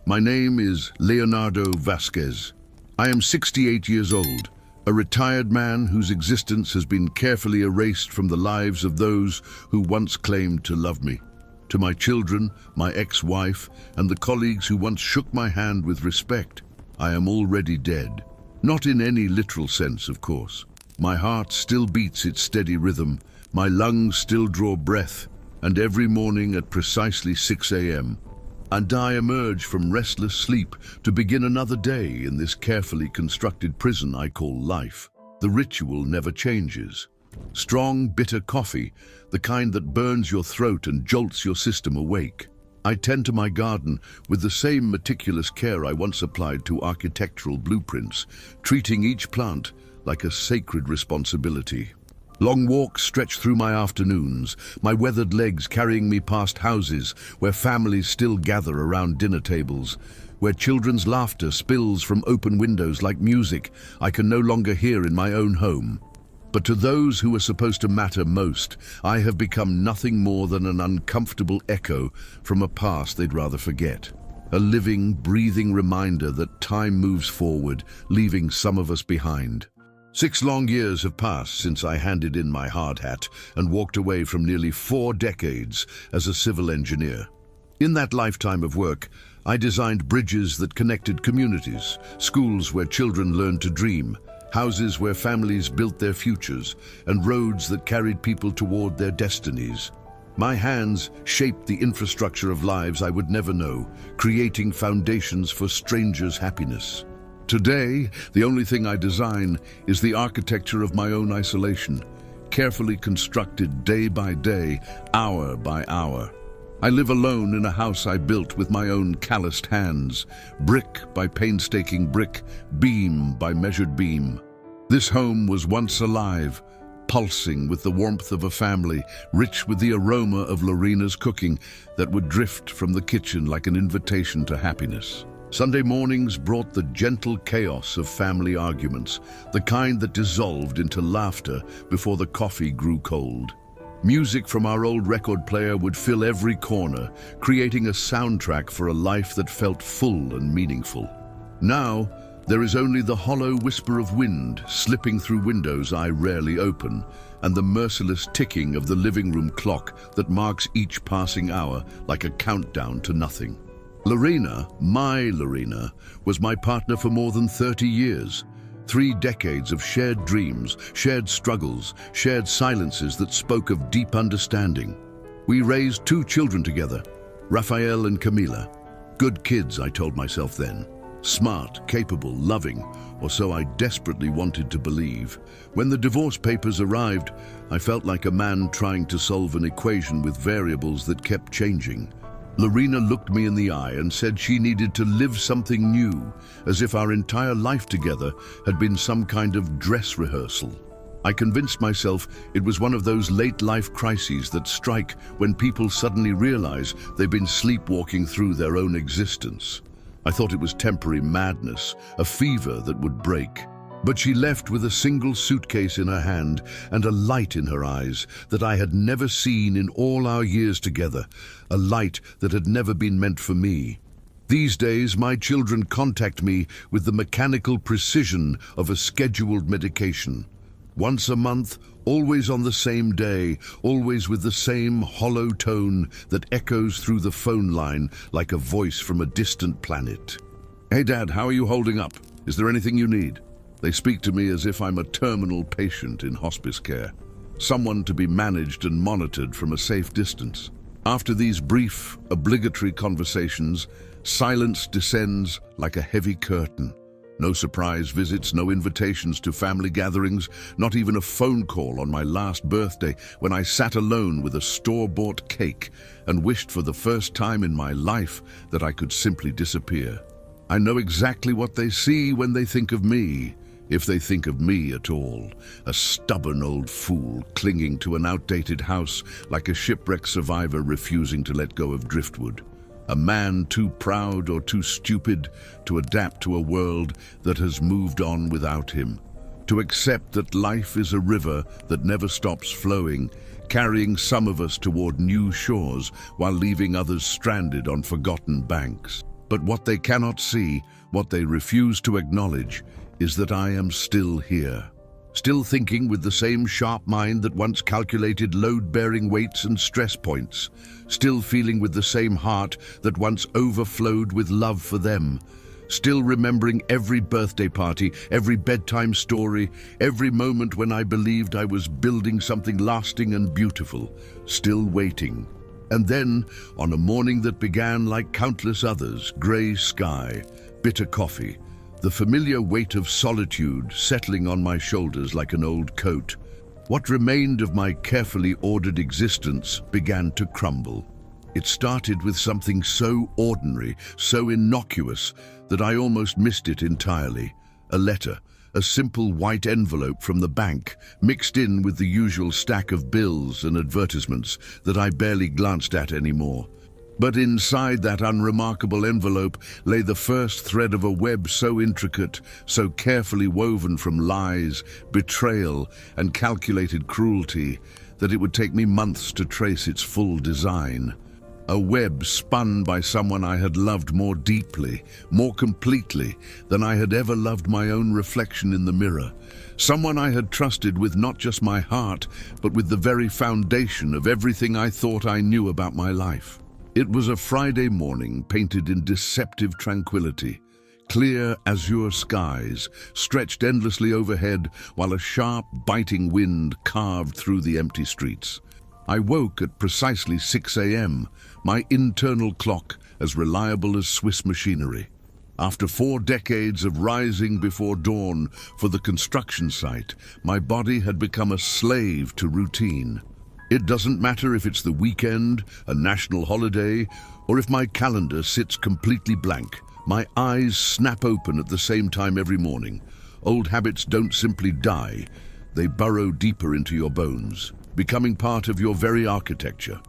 My name is Leonardo Vasquez. I am 68 years old, a retired man whose existence has been carefully erased from the lives of those who once claimed to love me. To my children, my ex-wife, and the colleagues who once shook my hand with respect, I am already dead. Not in any literal sense, of course. My heart still beats its steady rhythm, my lungs still draw breath, and every morning at precisely 6 a.m., and I emerge from restless sleep to begin another day in this carefully constructed prison I call life. The ritual never changes. Strong, bitter coffee, the kind that burns your throat and jolts your system awake. I tend to my garden with the same meticulous care I once applied to architectural blueprints, treating each plant like a sacred responsibility. Long walks stretch through my afternoons, my weathered legs carrying me past houses where families still gather around dinner tables, where children's laughter spills from open windows like music I can no longer hear in my own home. But to those who are supposed to matter most, I have become nothing more than an uncomfortable echo from a past they'd rather forget. A living, breathing reminder that time moves forward, leaving some of us behind. 6 long years have passed since I handed in my hard hat and walked away from nearly 4 decades as a civil engineer. In that lifetime of work, I designed bridges that connected communities, schools where children learned to dream, houses where families built their futures, and roads that carried people toward their destinies. My hands shaped the infrastructure of lives I would never know, creating foundations for strangers' happiness. Today, the only thing I design is the architecture of my own isolation, carefully constructed day by day, hour by hour. I live alone in a house I built with my own calloused hands, brick by painstaking brick, beam by measured beam. This home was once alive, pulsing with the warmth of a family, rich with the aroma of Lorena's cooking that would drift from the kitchen like an invitation to happiness. Sunday mornings brought the gentle chaos of family arguments, the kind that dissolved into laughter before the coffee grew cold. Music from our old record player would fill every corner, creating a soundtrack for a life that felt full and meaningful. Now, there is only the hollow whisper of wind slipping through windows I rarely open, and the merciless ticking of the living room clock that marks each passing hour like a countdown to nothing. Lorena, my Lorena, was my partner for more than 30 years. 3 decades of shared dreams, shared struggles, shared silences that spoke of deep understanding. We raised 2 children together, Rafael and Camila. Good kids, I told myself then. Smart, capable, loving, or so I desperately wanted to believe. When the divorce papers arrived, I felt like a man trying to solve an equation with variables that kept changing. Lorena looked me in the eye and said she needed to live something new, as if our entire life together had been some kind of dress rehearsal. I convinced myself it was one of those late life crises that strike when people suddenly realize they've been sleepwalking through their own existence. I thought it was temporary madness, a fever that would break. But she left with a single suitcase in her hand and a light in her eyes that I had never seen in all our years together, a light that had never been meant for me. These days, my children contact me with the mechanical precision of a scheduled medication. Once a month, always on the same day, always with the same hollow tone that echoes through the phone line like a voice from a distant planet. "Hey Dad, how are you holding up? Is there anything you need?" They speak to me as if I'm a terminal patient in hospice care, someone to be managed and monitored from a safe distance. After these brief, obligatory conversations, silence descends like a heavy curtain. No surprise visits, no invitations to family gatherings, not even a phone call on my last birthday when I sat alone with a store-bought cake and wished for the first time in my life that I could simply disappear. I know exactly what they see when they think of me. If they think of me at all, a stubborn old fool clinging to an outdated house like a shipwreck survivor refusing to let go of driftwood. A man too proud or too stupid to adapt to a world that has moved on without him. To accept that life is a river that never stops flowing, carrying some of us toward new shores while leaving others stranded on forgotten banks. But what they cannot see, what they refuse to acknowledge, is that I am still here. Still thinking with the same sharp mind that once calculated load-bearing weights and stress points. Still feeling with the same heart that once overflowed with love for them. Still remembering every birthday party, every bedtime story, every moment when I believed I was building something lasting and beautiful. Still waiting. And then, on a morning that began like countless others, grey sky, bitter coffee, the familiar weight of solitude settling on my shoulders like an old coat. What remained of my carefully ordered existence began to crumble. It started with something so ordinary, so innocuous, that I almost missed it entirely. A letter, a simple white envelope from the bank, mixed in with the usual stack of bills and advertisements that I barely glanced at anymore. But inside that unremarkable envelope lay the first thread of a web so intricate, so carefully woven from lies, betrayal, and calculated cruelty, that it would take me months to trace its full design. A web spun by someone I had loved more deeply, more completely, than I had ever loved my own reflection in the mirror. Someone I had trusted with not just my heart, but with the very foundation of everything I thought I knew about my life. It was a Friday morning painted in deceptive tranquility. Clear azure skies stretched endlessly overhead while a sharp, biting wind carved through the empty streets. I woke at precisely 6 a.m., my internal clock as reliable as Swiss machinery. After 4 decades of rising before dawn for the construction site, my body had become a slave to routine. It doesn't matter if it's the weekend, a national holiday, or if my calendar sits completely blank. My eyes snap open at the same time every morning. Old habits don't simply die, they burrow deeper into your bones, becoming part of your very architecture.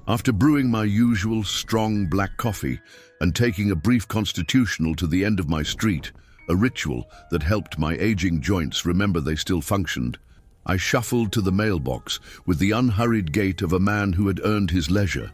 After brewing my usual strong black coffee and taking a brief constitutional to the end of my street, a ritual that helped my aging joints remember they still functioned, I shuffled to the mailbox with the unhurried gait of a man who had earned his leisure.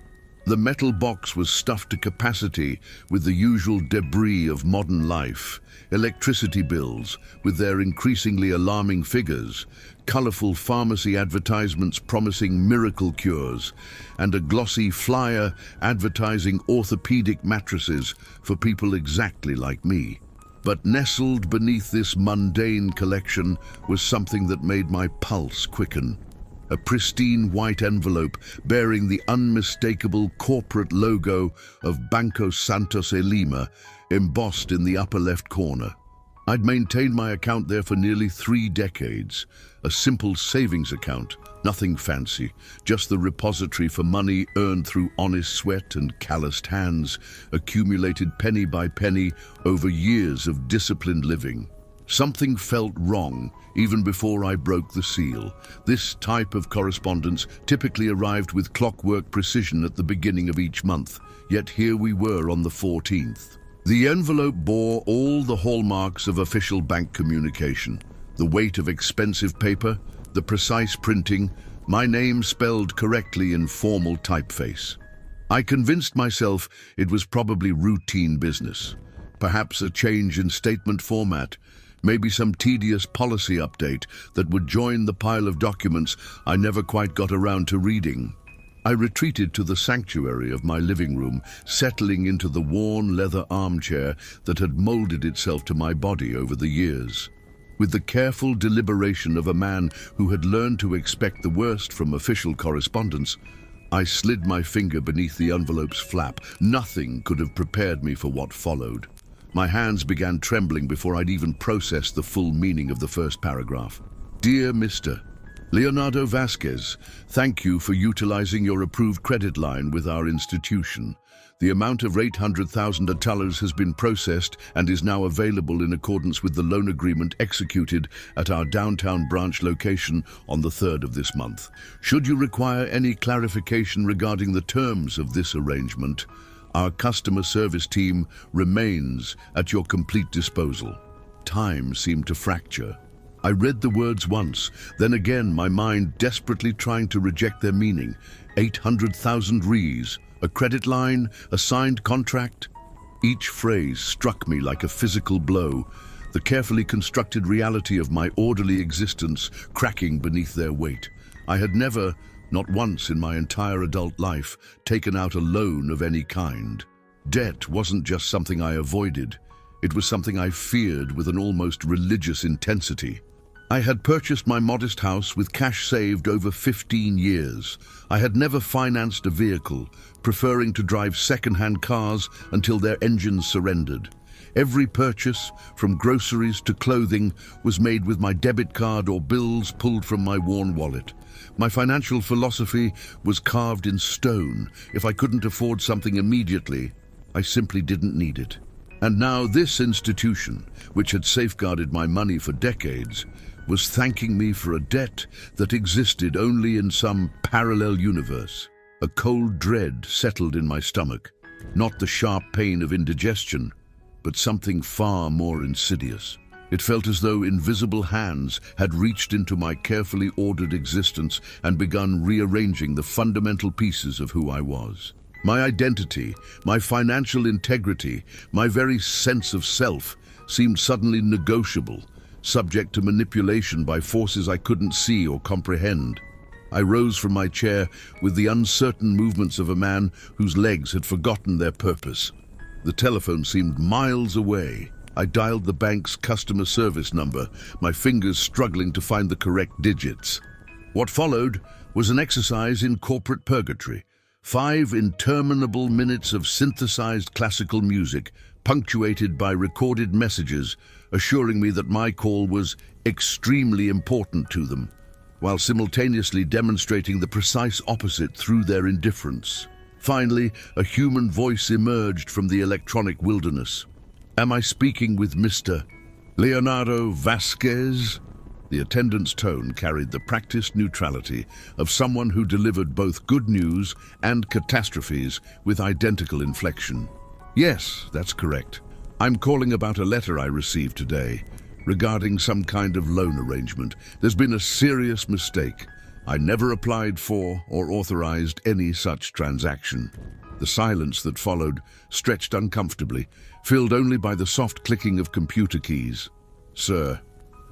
The metal box was stuffed to capacity with the usual debris of modern life: electricity bills with their increasingly alarming figures, colorful pharmacy advertisements promising miracle cures, and a glossy flyer advertising orthopedic mattresses for people exactly like me. But nestled beneath this mundane collection was something that made my pulse quicken. A pristine white envelope bearing the unmistakable corporate logo of Banco Santos e Lima embossed in the upper left corner. I'd maintained my account there for nearly 3 decades. A simple savings account, nothing fancy, just the repository for money earned through honest sweat and calloused hands, accumulated penny by penny over years of disciplined living. Something felt wrong even before I broke the seal. This type of correspondence typically arrived with clockwork precision at the beginning of each month, yet here we were on the 14th. The envelope bore all the hallmarks of official bank communication: the weight of expensive paper, the precise printing, my name spelled correctly in formal typeface. I convinced myself it was probably routine business, perhaps a change in statement format, maybe some tedious policy update that would join the pile of documents I never quite got around to reading. I retreated to the sanctuary of my living room, settling into the worn leather armchair that had molded itself to my body over the years. With the careful deliberation of a man who had learned to expect the worst from official correspondence, I slid my finger beneath the envelope's flap. Nothing could have prepared me for what followed. My hands began trembling before I'd even processed the full meaning of the first paragraph. Dear Mr. Leonardo Vasquez, thank you for utilizing your approved credit line with our institution. The amount of $800,000 has been processed and is now available in accordance with the loan agreement executed at our downtown branch location on the 3rd of this month. Should you require any clarification regarding the terms of this arrangement, our customer service team remains at your complete disposal. Time seemed to fracture. I read the words once, then again, my mind desperately trying to reject their meaning. 800,000 Rs, a credit line, a signed contract. Each phrase struck me like a physical blow, the carefully constructed reality of my orderly existence cracking beneath their weight. I had never, not once in my entire adult life, taken out a loan of any kind. Debt wasn't just something I avoided, it was something I feared with an almost religious intensity. I had purchased my modest house with cash saved over 15 years. I had never financed a vehicle, preferring to drive second-hand cars until their engines surrendered. Every purchase, from groceries to clothing, was made with my debit card or bills pulled from my worn wallet. My financial philosophy was carved in stone. If I couldn't afford something immediately, I simply didn't need it. And now this institution, which had safeguarded my money for decades, was thanking me for a debt that existed only in some parallel universe. A cold dread settled in my stomach, not the sharp pain of indigestion, but something far more insidious. It felt as though invisible hands had reached into my carefully ordered existence and begun rearranging the fundamental pieces of who I was. My identity, my financial integrity, my very sense of self seemed suddenly negotiable, subject to manipulation by forces I couldn't see or comprehend. I rose from my chair with the uncertain movements of a man whose legs had forgotten their purpose. The telephone seemed miles away. I dialed the bank's customer service number, my fingers struggling to find the correct digits. What followed was an exercise in corporate purgatory. 5 interminable minutes of synthesized classical music, punctuated by recorded messages, assuring me that my call was extremely important to them, while simultaneously demonstrating the precise opposite through their indifference. Finally, a human voice emerged from the electronic wilderness. "Am I speaking with Mr. Leonardo Vasquez?" The attendant's tone carried the practiced neutrality of someone who delivered both good news and catastrophes with identical inflection. "Yes, that's correct. I'm calling about a letter I received today regarding some kind of loan arrangement. There's been a serious mistake. I never applied for or authorized any such transaction." The silence that followed stretched uncomfortably, filled only by the soft clicking of computer keys. "Sir,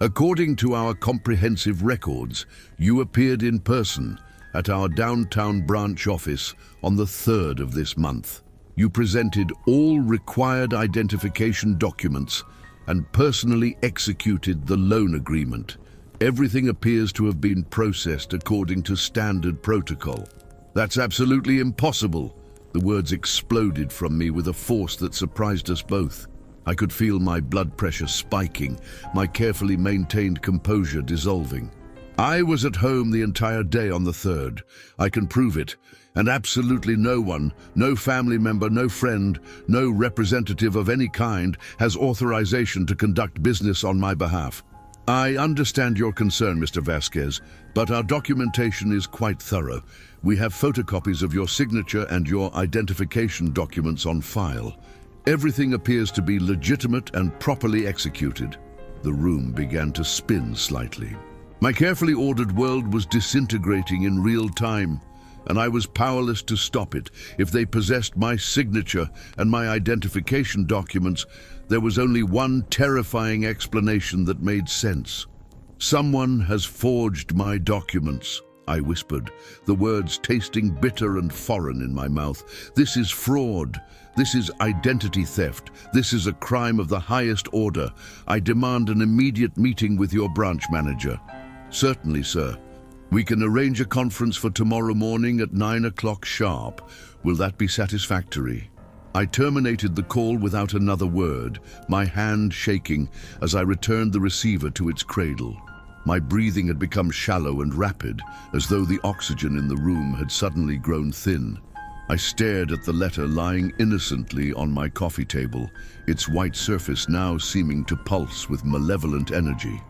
according to our comprehensive records, you appeared in person at our downtown branch office on the 3rd of this month. You presented all required identification documents and personally executed the loan agreement. Everything appears to have been processed according to standard protocol." "That's absolutely impossible." The words exploded from me with a force that surprised us both. I could feel my blood pressure spiking, my carefully maintained composure dissolving. "I was at home the entire day on the 3rd. I can prove it. And absolutely no one, no family member, no friend, no representative of any kind has authorization to conduct business on my behalf." "I understand your concern, Mr. Vasquez, but our documentation is quite thorough. We have photocopies of your signature and your identification documents on file. Everything appears to be legitimate and properly executed." The room began to spin slightly. My carefully ordered world was disintegrating in real time, and I was powerless to stop it. If they possessed my signature and my identification documents, there was only one terrifying explanation that made sense. "Someone has forged my documents," I whispered, the words tasting bitter and foreign in my mouth. "This is fraud. This is identity theft. This is a crime of the highest order. I demand an immediate meeting with your branch manager." "Certainly, sir. We can arrange a conference for tomorrow morning at 9 o'clock sharp. Will that be satisfactory?" I terminated the call without another word, my hand shaking as I returned the receiver to its cradle. My breathing had become shallow and rapid, as though the oxygen in the room had suddenly grown thin. I stared at the letter lying innocently on my coffee table, its white surface now seeming to pulse with malevolent energy.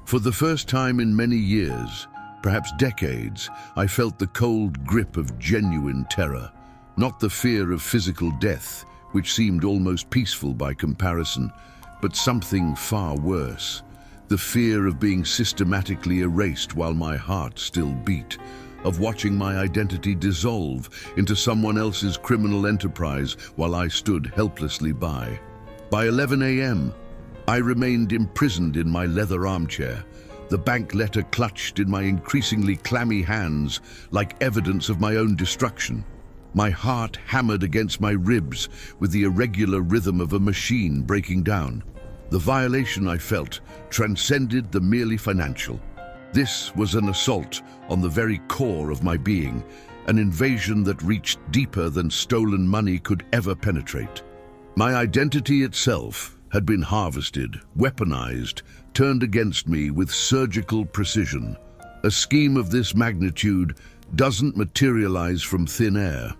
For the first time in many years, perhaps decades, I felt the cold grip of genuine terror. Not the fear of physical death, which seemed almost peaceful by comparison, but something far worse. The fear of being systematically erased while my heart still beat. of watching my identity dissolve into someone else's criminal enterprise while I stood helplessly by. By 11 a.m., I remained imprisoned in my leather armchair, the bank letter clutched in my increasingly clammy hands like evidence of my own destruction. My heart hammered against my ribs with the irregular rhythm of a machine breaking down. The violation I felt transcended the merely financial. This was an assault on the very core of my being, an invasion that reached deeper than stolen money could ever penetrate. My identity itself had been harvested, weaponized, turned against me with surgical precision. A scheme of this magnitude doesn't materialize from thin air.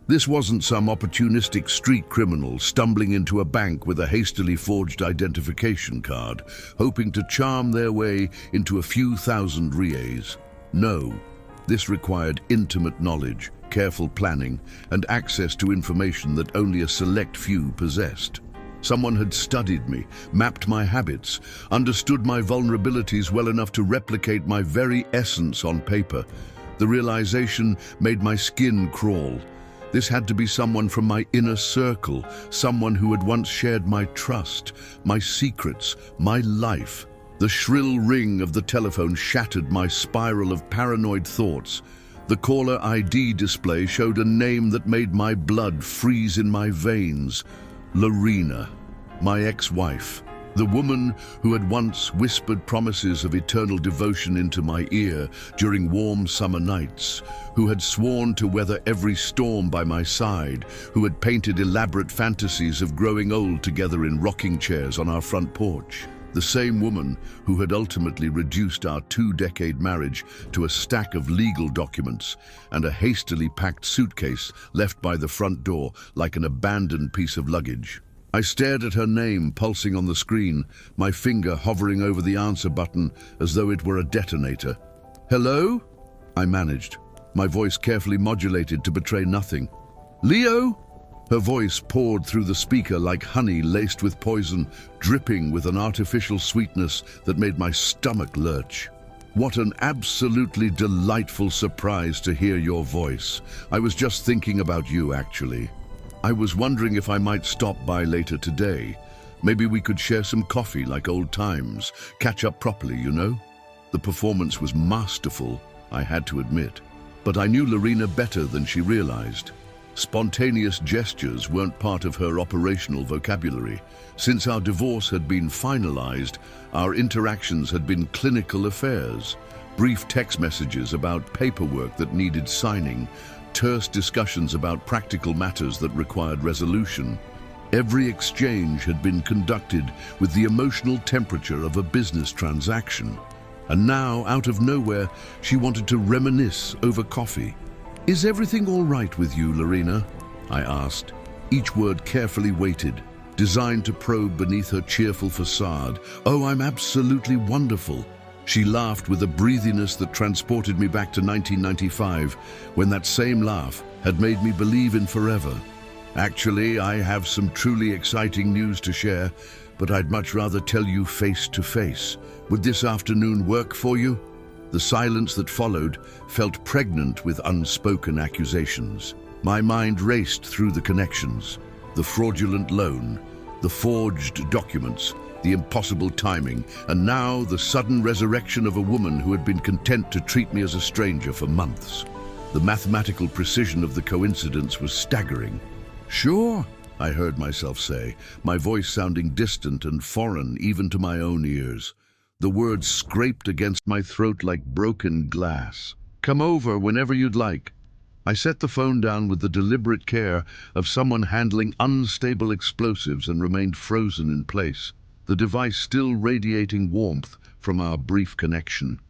This wasn't some opportunistic street criminal stumbling into a bank with a hastily forged identification card, hoping to charm their way into a few thousand rials. No, this required intimate knowledge, careful planning, and access to information that only a select few possessed. Someone had studied me, mapped my habits, understood my vulnerabilities well enough to replicate my very essence on paper. The realization made my skin crawl. This had to be someone from my inner circle, someone who had once shared my trust, my secrets, my life. The shrill ring of the telephone shattered my spiral of paranoid thoughts. The caller ID display showed a name that made my blood freeze in my veins. Lorena, my ex-wife, the woman who had once whispered promises of eternal devotion into my ear during warm summer nights, who had sworn to weather every storm by my side, who had painted elaborate fantasies of growing old together in rocking chairs on our front porch. The same woman who had ultimately reduced our 2-decade marriage to a stack of legal documents and a hastily packed suitcase left by the front door like an abandoned piece of luggage. I stared at her name pulsing on the screen, my finger hovering over the answer button as though it were a detonator. "Hello?" I managed, my voice carefully modulated to betray nothing. "Leo?" Her voice poured through the speaker like honey laced with poison, dripping with an artificial sweetness that made my stomach lurch. "What an absolutely delightful surprise to hear your voice. I was just thinking about you, actually. I was wondering if I might stop by later today. Maybe we could share some coffee like old times, catch up properly, you know?" The performance was masterful, I had to admit. But I knew Lorena better than she realized. Spontaneous gestures weren't part of her operational vocabulary. Since our divorce had been finalized, our interactions had been clinical affairs. Brief text messages about paperwork that needed signing, terse discussions about practical matters that required resolution. Every exchange had been conducted with the emotional temperature of a business transaction. And now, out of nowhere, she wanted to reminisce over coffee. "Is everything all right with you, Lorena?" I asked, each word carefully weighted, designed to probe beneath her cheerful facade. "Oh, I'm absolutely wonderful." She laughed with a breathiness that transported me back to 1995, when that same laugh had made me believe in forever. "Actually, I have some truly exciting news to share, but I'd much rather tell you face to face. Would this afternoon work for you?" The silence that followed felt pregnant with unspoken accusations. My mind raced through the connections, the fraudulent loan, the forged documents, the impossible timing, and now the sudden resurrection of a woman who had been content to treat me as a stranger for months. The mathematical precision of the coincidence was staggering. "Sure," I heard myself say, my voice sounding distant and foreign even to my own ears. The words scraped against my throat like broken glass. "Come over whenever you'd like." I set the phone down with the deliberate care of someone handling unstable explosives and remained frozen in place, the device still radiating warmth from our brief connection.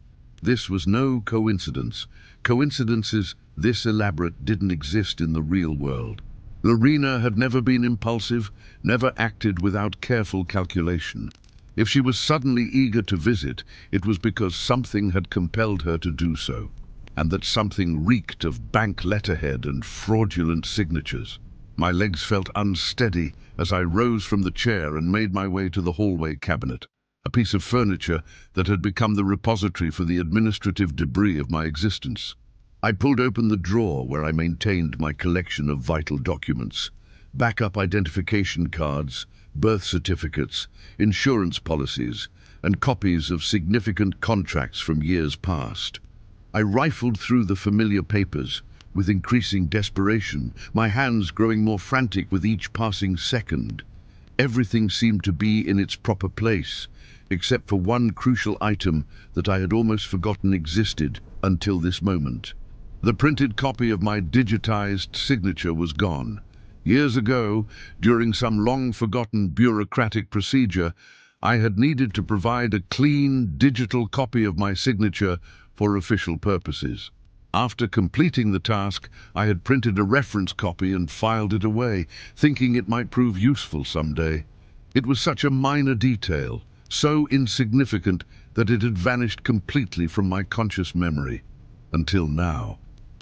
This was no coincidence. Coincidences this elaborate didn't exist in the real world. Lorena had never been impulsive, never acted without careful calculation. If she was suddenly eager to visit, it was because something had compelled her to do so, and that something reeked of bank letterhead and fraudulent signatures. My legs felt unsteady as I rose from the chair and made my way to the hallway cabinet, a piece of furniture that had become the repository for the administrative debris of my existence. I pulled open the drawer where I maintained my collection of vital documents, backup identification cards, birth certificates, insurance policies, and copies of significant contracts from years past. I rifled through the familiar papers with increasing desperation, my hands growing more frantic with each passing second. Everything seemed to be in its proper place, except for one crucial item that I had almost forgotten existed until this moment. The printed copy of my digitized signature was gone. Years ago, during some long-forgotten bureaucratic procedure, I had needed to provide a clean digital copy of my signature for official purposes. After completing the task, I had printed a reference copy and filed it away, thinking it might prove useful someday. It was such a minor detail, so insignificant that it had vanished completely from my conscious memory. Until now.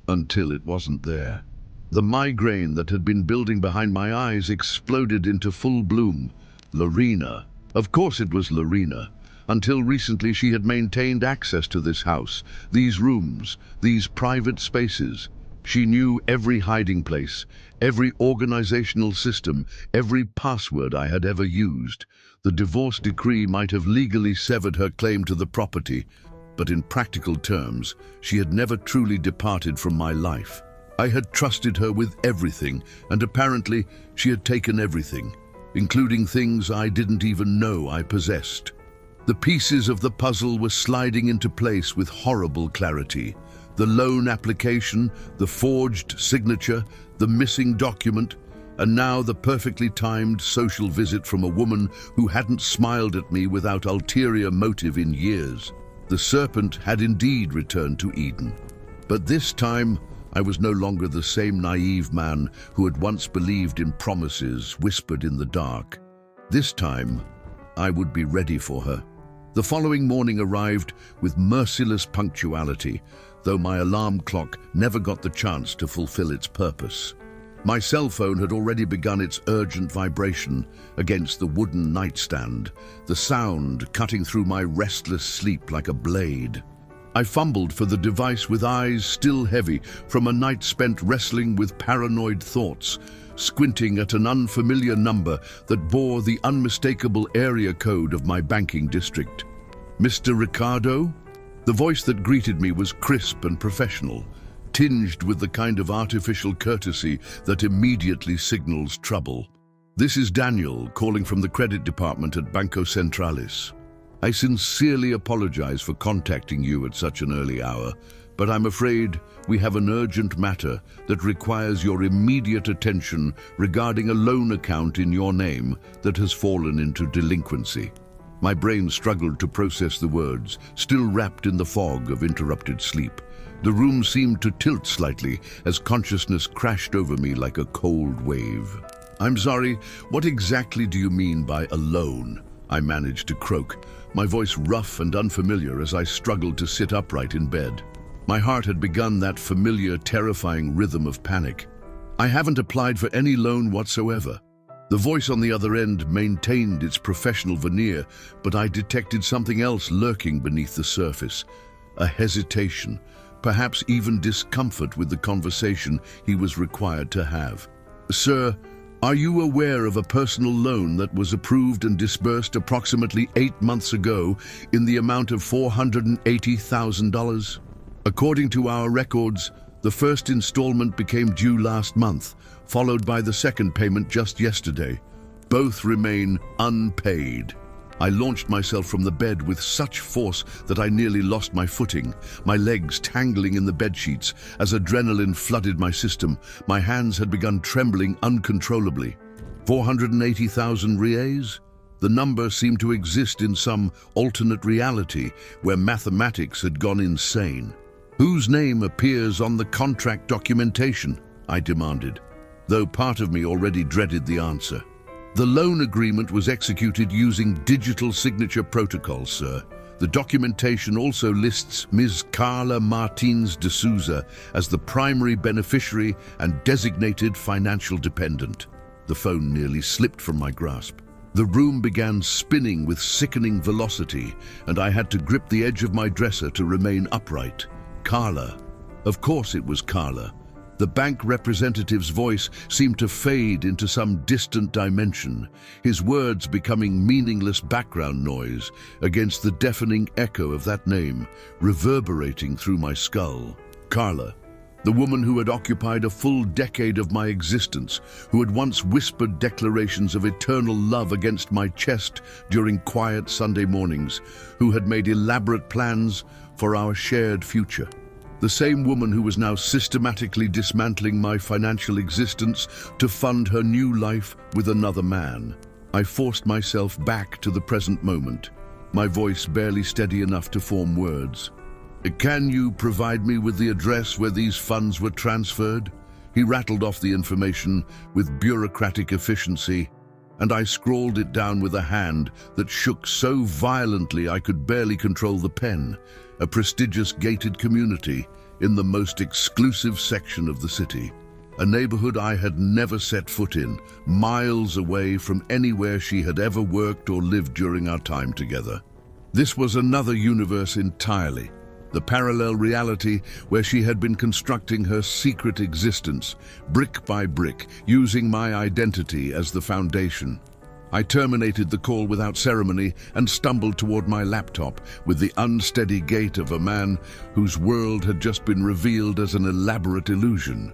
Until it wasn't there. The migraine that had been building behind my eyes exploded into full bloom. Lorena. Of course it was Lorena. Until recently she had maintained access to this house, these rooms, these private spaces. She knew every hiding place, every organizational system, every password I had ever used. The divorce decree might have legally severed her claim to the property, but in practical terms, she had never truly departed from my life. I had trusted her with everything, and apparently she had taken everything, including things I didn't even know I possessed. The pieces of the puzzle were sliding into place with horrible clarity. The loan application, the forged signature, the missing document, and now the perfectly timed social visit from a woman who hadn't smiled at me without ulterior motive in years. The serpent had indeed returned to Eden. But this time, I was no longer the same naive man who had once believed in promises whispered in the dark. This time, I would be ready for her. The following morning arrived with merciless punctuality, though my alarm clock never got the chance to fulfill its purpose. My cell phone had already begun its urgent vibration against the wooden nightstand, the sound cutting through my restless sleep like a blade. I fumbled for the device with eyes still heavy from a night spent wrestling with paranoid thoughts, squinting at an unfamiliar number that bore the unmistakable area code of my banking district. "Mr. Ricardo?" The voice that greeted me was crisp and professional, tinged with the kind of artificial courtesy that immediately signals trouble. "This is Daniel, calling from the credit department at Banco Centralis. I sincerely apologize for contacting you at such an early hour, but I'm afraid we have an urgent matter that requires your immediate attention regarding a loan account in your name that has fallen into delinquency." My brain struggled to process the words, still wrapped in the fog of interrupted sleep. The room seemed to tilt slightly as consciousness crashed over me like a cold wave. "I'm sorry, what exactly do you mean by a loan?" I managed to croak, my voice rough and unfamiliar as I struggled to sit upright in bed. My heart had begun that familiar, terrifying rhythm of panic. "I haven't applied for any loan whatsoever." The voice on the other end maintained its professional veneer, but I detected something else lurking beneath the surface. A hesitation, perhaps even discomfort with the conversation he was required to have. "Sir, are you aware of a personal loan that was approved and disbursed approximately 8 months ago in the amount of $480,000? According to our records, the first installment became due last month, followed by the second payment just yesterday. Both remain unpaid." I launched myself from the bed with such force that I nearly lost my footing, my legs tangling in the bedsheets as adrenaline flooded my system. My hands had begun trembling uncontrollably. 480,000 reais? The number seemed to exist in some alternate reality where mathematics had gone insane. "Whose name appears on the contract documentation?" I demanded, though part of me already dreaded the answer. "The loan agreement was executed using digital signature protocol, sir. The documentation also lists Ms. Carla Martins de Souza as the primary beneficiary and designated financial dependent." The phone nearly slipped from my grasp. The room began spinning with sickening velocity, and I had to grip the edge of my dresser to remain upright. Carla. Of course it was Carla. The bank representative's voice seemed to fade into some distant dimension, his words becoming meaningless background noise against the deafening echo of that name, reverberating through my skull. Carla, the woman who had occupied a full decade of my existence, who had once whispered declarations of eternal love against my chest during quiet Sunday mornings, who had made elaborate plans for our shared future. The same woman who was now systematically dismantling my financial existence to fund her new life with another man. I forced myself back to the present moment, my voice barely steady enough to form words. "Can you provide me with the address where these funds were transferred?" He rattled off the information with bureaucratic efficiency, and I scrawled it down with a hand that shook so violently I could barely control the pen. A prestigious gated community in the most exclusive section of the city. A neighborhood I had never set foot in, miles away from anywhere she had ever worked or lived during our time together. This was another universe entirely, the parallel reality where she had been constructing her secret existence, brick by brick, using my identity as the foundation. I terminated the call without ceremony and stumbled toward my laptop with the unsteady gait of a man whose world had just been revealed as an elaborate illusion.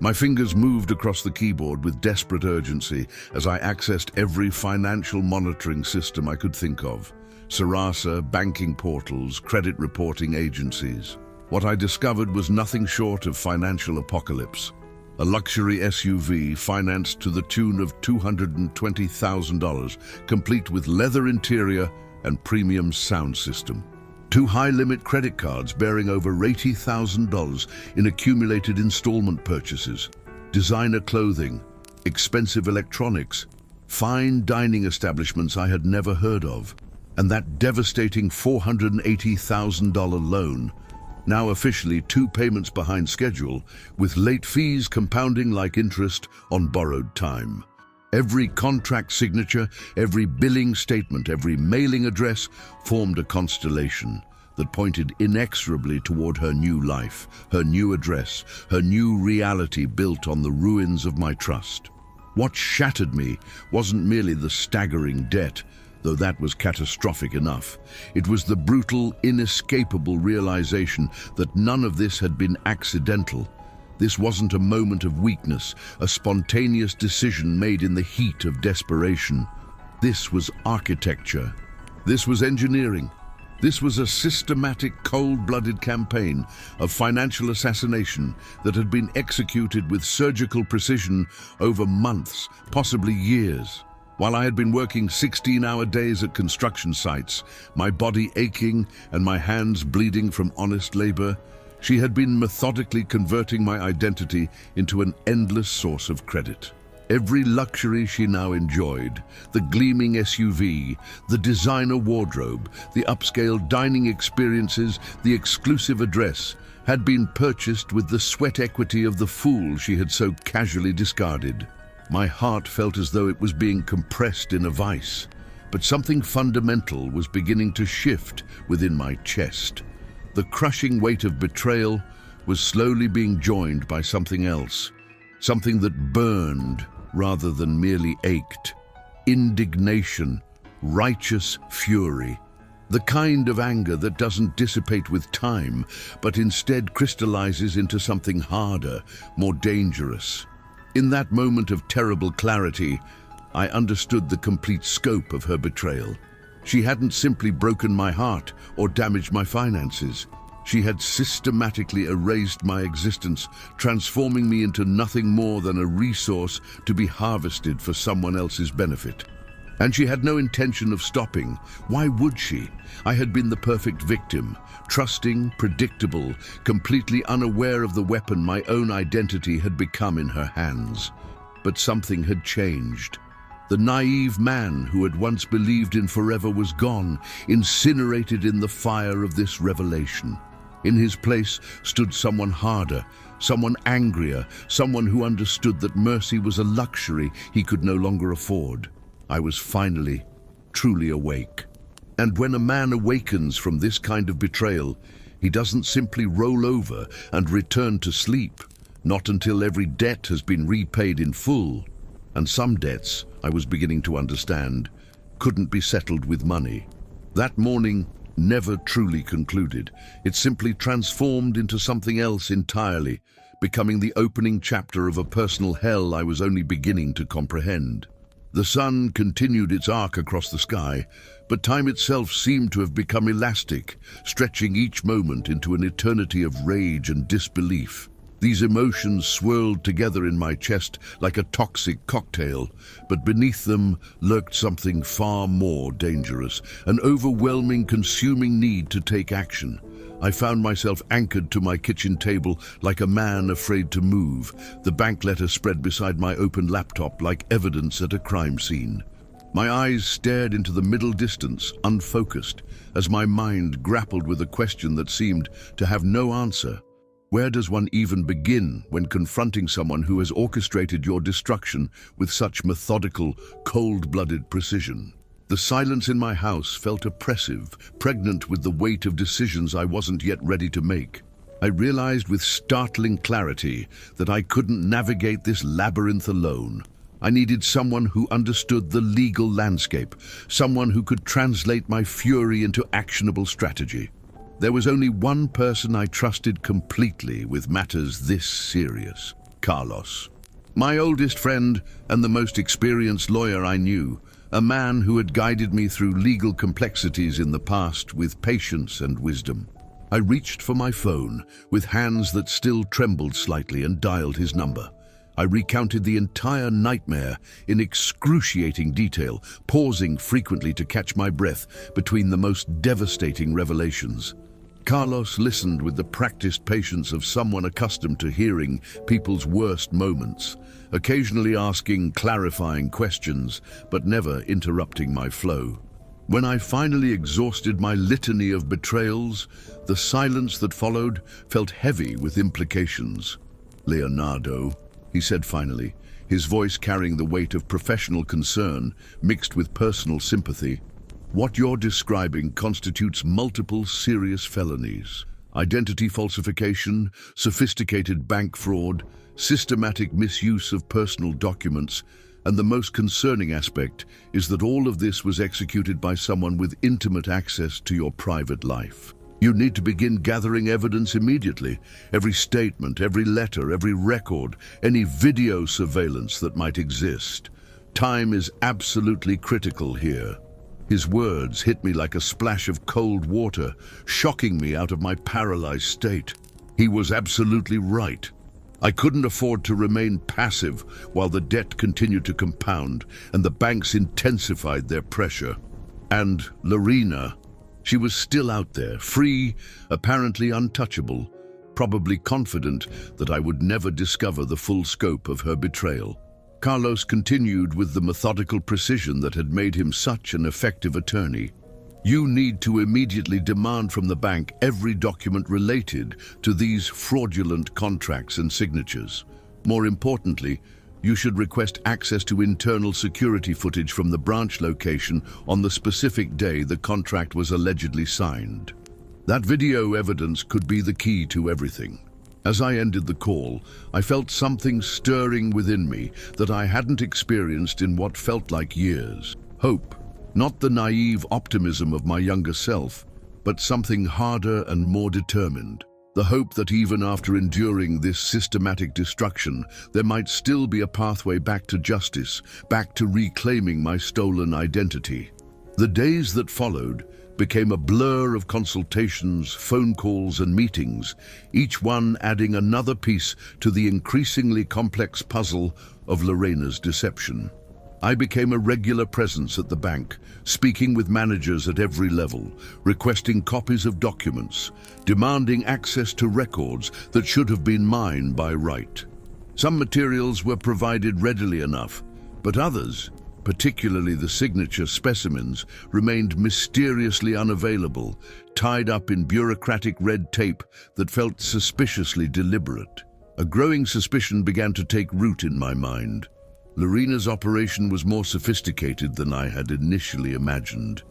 My fingers moved across the keyboard with desperate urgency as I accessed every financial monitoring system I could think of. Sarasa, banking portals, credit reporting agencies. What I discovered was nothing short of financial apocalypse. A luxury SUV financed to the tune of $220,000, complete with leather interior and premium sound system. 2 high-limit credit cards bearing over $80,000 in accumulated installment purchases. Designer clothing, expensive electronics, fine dining establishments I had never heard of, and that devastating $480,000 loan, now officially 2 payments behind schedule, with late fees compounding like interest on borrowed time. Every contract signature, every billing statement, every mailing address formed a constellation that pointed inexorably toward her new life, her new address, her new reality built on the ruins of my trust. What shattered me wasn't merely the staggering debt, though that was catastrophic enough. It was the brutal, inescapable realization that none of this had been accidental. This wasn't a moment of weakness, a spontaneous decision made in the heat of desperation. This was architecture. This was engineering. This was a systematic, cold-blooded campaign of financial assassination that had been executed with surgical precision over months, possibly years. While I had been working 16-hour days at construction sites, my body aching and my hands bleeding from honest labor, she had been methodically converting my identity into an endless source of credit. Every luxury she now enjoyed, the gleaming SUV, the designer wardrobe, the upscale dining experiences, the exclusive address, had been purchased with the sweat equity of the fool she had so casually discarded. My heart felt as though it was being compressed in a vice, but something fundamental was beginning to shift within my chest. The crushing weight of betrayal was slowly being joined by something else, something that burned rather than merely ached. Indignation, righteous fury, the kind of anger that doesn't dissipate with time, but instead crystallizes into something harder, more dangerous. In that moment of terrible clarity, I understood the complete scope of her betrayal. She hadn't simply broken my heart or damaged my finances. She had systematically erased my existence, transforming me into nothing more than a resource to be harvested for someone else's benefit. And she had no intention of stopping. Why would she? I had been the perfect victim, trusting, predictable, completely unaware of the weapon my own identity had become in her hands. But something had changed. The naive man who had once believed in forever was gone, incinerated in the fire of this revelation. In his place stood someone harder, someone angrier, someone who understood that mercy was a luxury he could no longer afford. I was finally, truly awake. And when a man awakens from this kind of betrayal, He doesn't simply roll over and return to sleep, not until every debt has been repaid in full. And some debts, I was beginning to understand, couldn't be settled with money. That morning never truly concluded. It simply transformed into something else entirely, becoming the opening chapter of a personal hell I was only beginning to comprehend. The sun continued its arc across the sky, but time itself seemed to have become elastic, stretching each moment into an eternity of rage and disbelief. These emotions swirled together in my chest like a toxic cocktail, but beneath them lurked something far more dangerous, an overwhelming, consuming need to take action. I found myself anchored to my kitchen table like a man afraid to move, the bank letter spread beside my open laptop like evidence at a crime scene. My eyes stared into the middle distance, unfocused, as my mind grappled with a question that seemed to have no answer. Where does one even begin when confronting someone who has orchestrated your destruction with such methodical, cold-blooded precision? The silence in my house felt oppressive, pregnant with the weight of decisions I wasn't yet ready to make. I realized with startling clarity that I couldn't navigate this labyrinth alone. I needed someone who understood the legal landscape, someone who could translate my fury into actionable strategy. There was only one person I trusted completely with matters this serious: Carlos. My oldest friend and the most experienced lawyer I knew, a man who had guided me through legal complexities in the past with patience and wisdom. I reached for my phone with hands that still trembled slightly and dialed his number. I recounted the entire nightmare in excruciating detail, pausing frequently to catch my breath between the most devastating revelations. Carlos listened with the practiced patience of someone accustomed to hearing people's worst moments, occasionally asking clarifying questions, but never interrupting my flow. When I finally exhausted my litany of betrayals, the silence that followed felt heavy with implications. "Leonardo," he said finally, his voice carrying the weight of professional concern mixed with personal sympathy, "what you're describing constitutes multiple serious felonies: identity falsification, sophisticated bank fraud, systematic misuse of personal documents, and the most concerning aspect is that all of this was executed by someone with intimate access to your private life. You need to begin gathering evidence immediately. Every statement, every letter, every record, any video surveillance that might exist. Time is absolutely critical here." His words hit me like a splash of cold water, shocking me out of my paralyzed state. He was absolutely right. I couldn't afford to remain passive while the debt continued to compound and the banks intensified their pressure. And Lorena, she was still out there, free, apparently untouchable, probably confident that I would never discover the full scope of her betrayal. Carlos continued with the methodical precision that had made him such an effective attorney. "You need to immediately demand from the bank every document related to these fraudulent contracts and signatures. More importantly, you should request access to internal security footage from the branch location on the specific day the contract was allegedly signed. That video evidence could be the key to everything." As I ended the call, I felt something stirring within me that I hadn't experienced in what felt like years. Hope, not the naive optimism of my younger self, but something harder and more determined. The hope that even after enduring this systematic destruction, there might still be a pathway back to justice, back to reclaiming my stolen identity. The days that followed became a blur of consultations, phone calls, and meetings, each one adding another piece to the increasingly complex puzzle of Lorena's deception. I became a regular presence at the bank, speaking with managers at every level, requesting copies of documents, demanding access to records that should have been mine by right. Some materials were provided readily enough, but others, particularly the signature specimens, remained mysteriously unavailable, tied up in bureaucratic red tape that felt suspiciously deliberate. A growing suspicion began to take root in my mind. Lorena's operation was more sophisticated than I had initially imagined.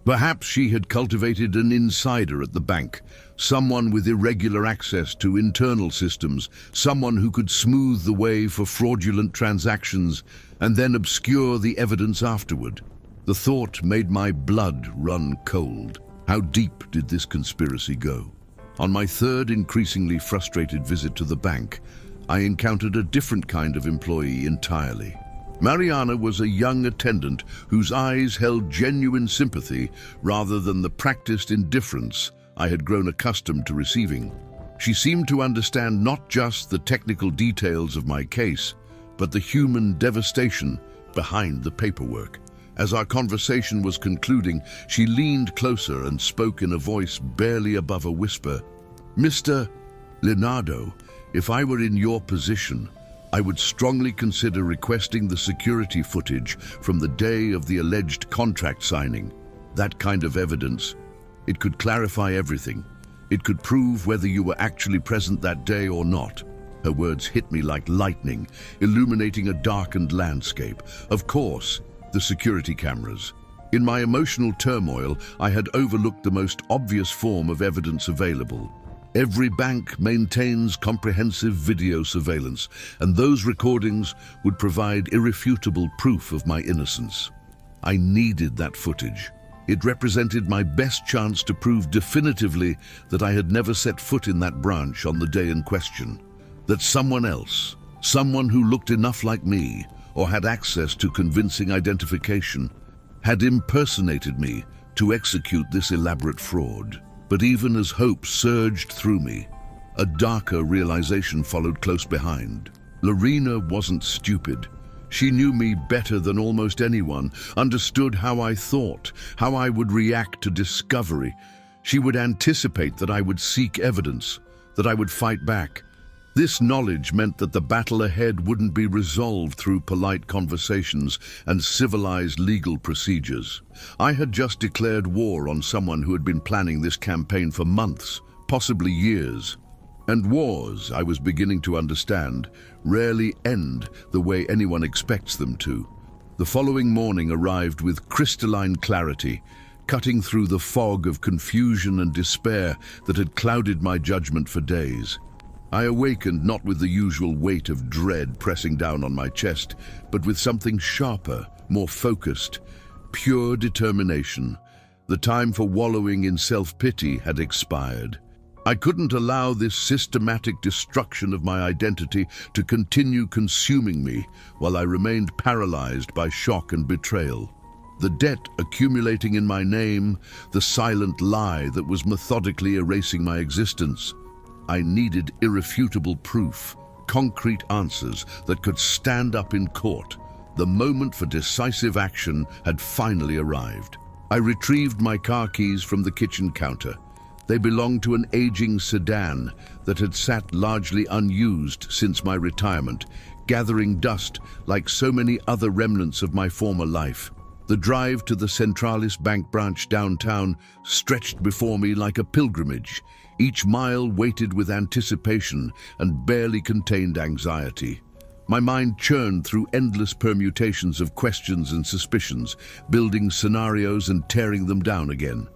Perhaps she had cultivated an insider at the bank, someone with irregular access to internal systems, someone who could smooth the way for fraudulent transactions and then obscure the evidence afterward. The thought made my blood run cold. How deep did this conspiracy go? On my third increasingly frustrated visit to the bank, I encountered a different kind of employee entirely. Mariana was a young attendant whose eyes held genuine sympathy rather than the practiced indifference I had grown accustomed to receiving. She seemed to understand not just the technical details of my case, but the human devastation behind the paperwork. As our conversation was concluding, she leaned closer and spoke in a voice barely above a whisper. "Mr. Leonardo, if I were in your position, I would strongly consider requesting the security footage from the day of the alleged contract signing. That kind of evidence, it could clarify everything. It could prove whether you were actually present that day or not." Her words hit me like lightning, illuminating a darkened landscape. Of course, the security cameras. In my emotional turmoil, I had overlooked the most obvious form of evidence available. Every bank maintains comprehensive video surveillance, and those recordings would provide irrefutable proof of my innocence. I needed that footage. It represented my best chance to prove definitively that I had never set foot in that branch on the day in question. That someone else, someone who looked enough like me, or had access to convincing identification, had impersonated me to execute this elaborate fraud. But even as hope surged through me, a darker realization followed close behind. Lorena wasn't stupid. She knew me better than almost anyone, understood how I thought, how I would react to discovery. She would anticipate that I would seek evidence, that I would fight back. This knowledge meant that the battle ahead wouldn't be resolved through polite conversations and civilized legal procedures. I had just declared war on someone who had been planning this campaign for months, possibly years. And wars, I was beginning to understand, rarely end the way anyone expects them to. The following morning arrived with crystalline clarity, cutting through the fog of confusion and despair that had clouded my judgment for days. I awakened not with the usual weight of dread pressing down on my chest, but with something sharper, more focused, pure determination. The time for wallowing in self-pity had expired. I couldn't allow this systematic destruction of my identity to continue consuming me while I remained paralyzed by shock and betrayal. The debt accumulating in my name, the silent lie that was methodically erasing my existence. I needed irrefutable proof, concrete answers that could stand up in court. The moment for decisive action had finally arrived. I retrieved my car keys from the kitchen counter. They belonged to an aging sedan that had sat largely unused since my retirement, gathering dust like so many other remnants of my former life. The drive to the Centralis Bank branch downtown stretched before me like a pilgrimage, each mile weighted with anticipation and barely contained anxiety. My mind churned through endless permutations of questions and suspicions, building scenarios and tearing them down again.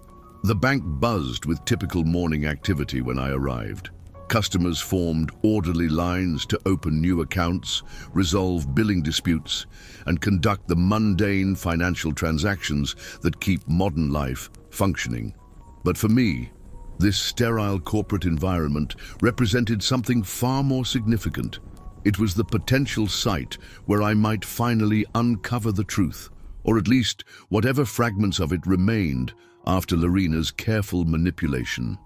The bank buzzed with typical morning activity when I arrived. Customers formed orderly lines to open new accounts, resolve billing disputes, and conduct the mundane financial transactions that keep modern life functioning. But for me, this sterile corporate environment represented something far more significant. It was the potential site where I might finally uncover the truth, or at least whatever fragments of it remained after Lorena's careful manipulation.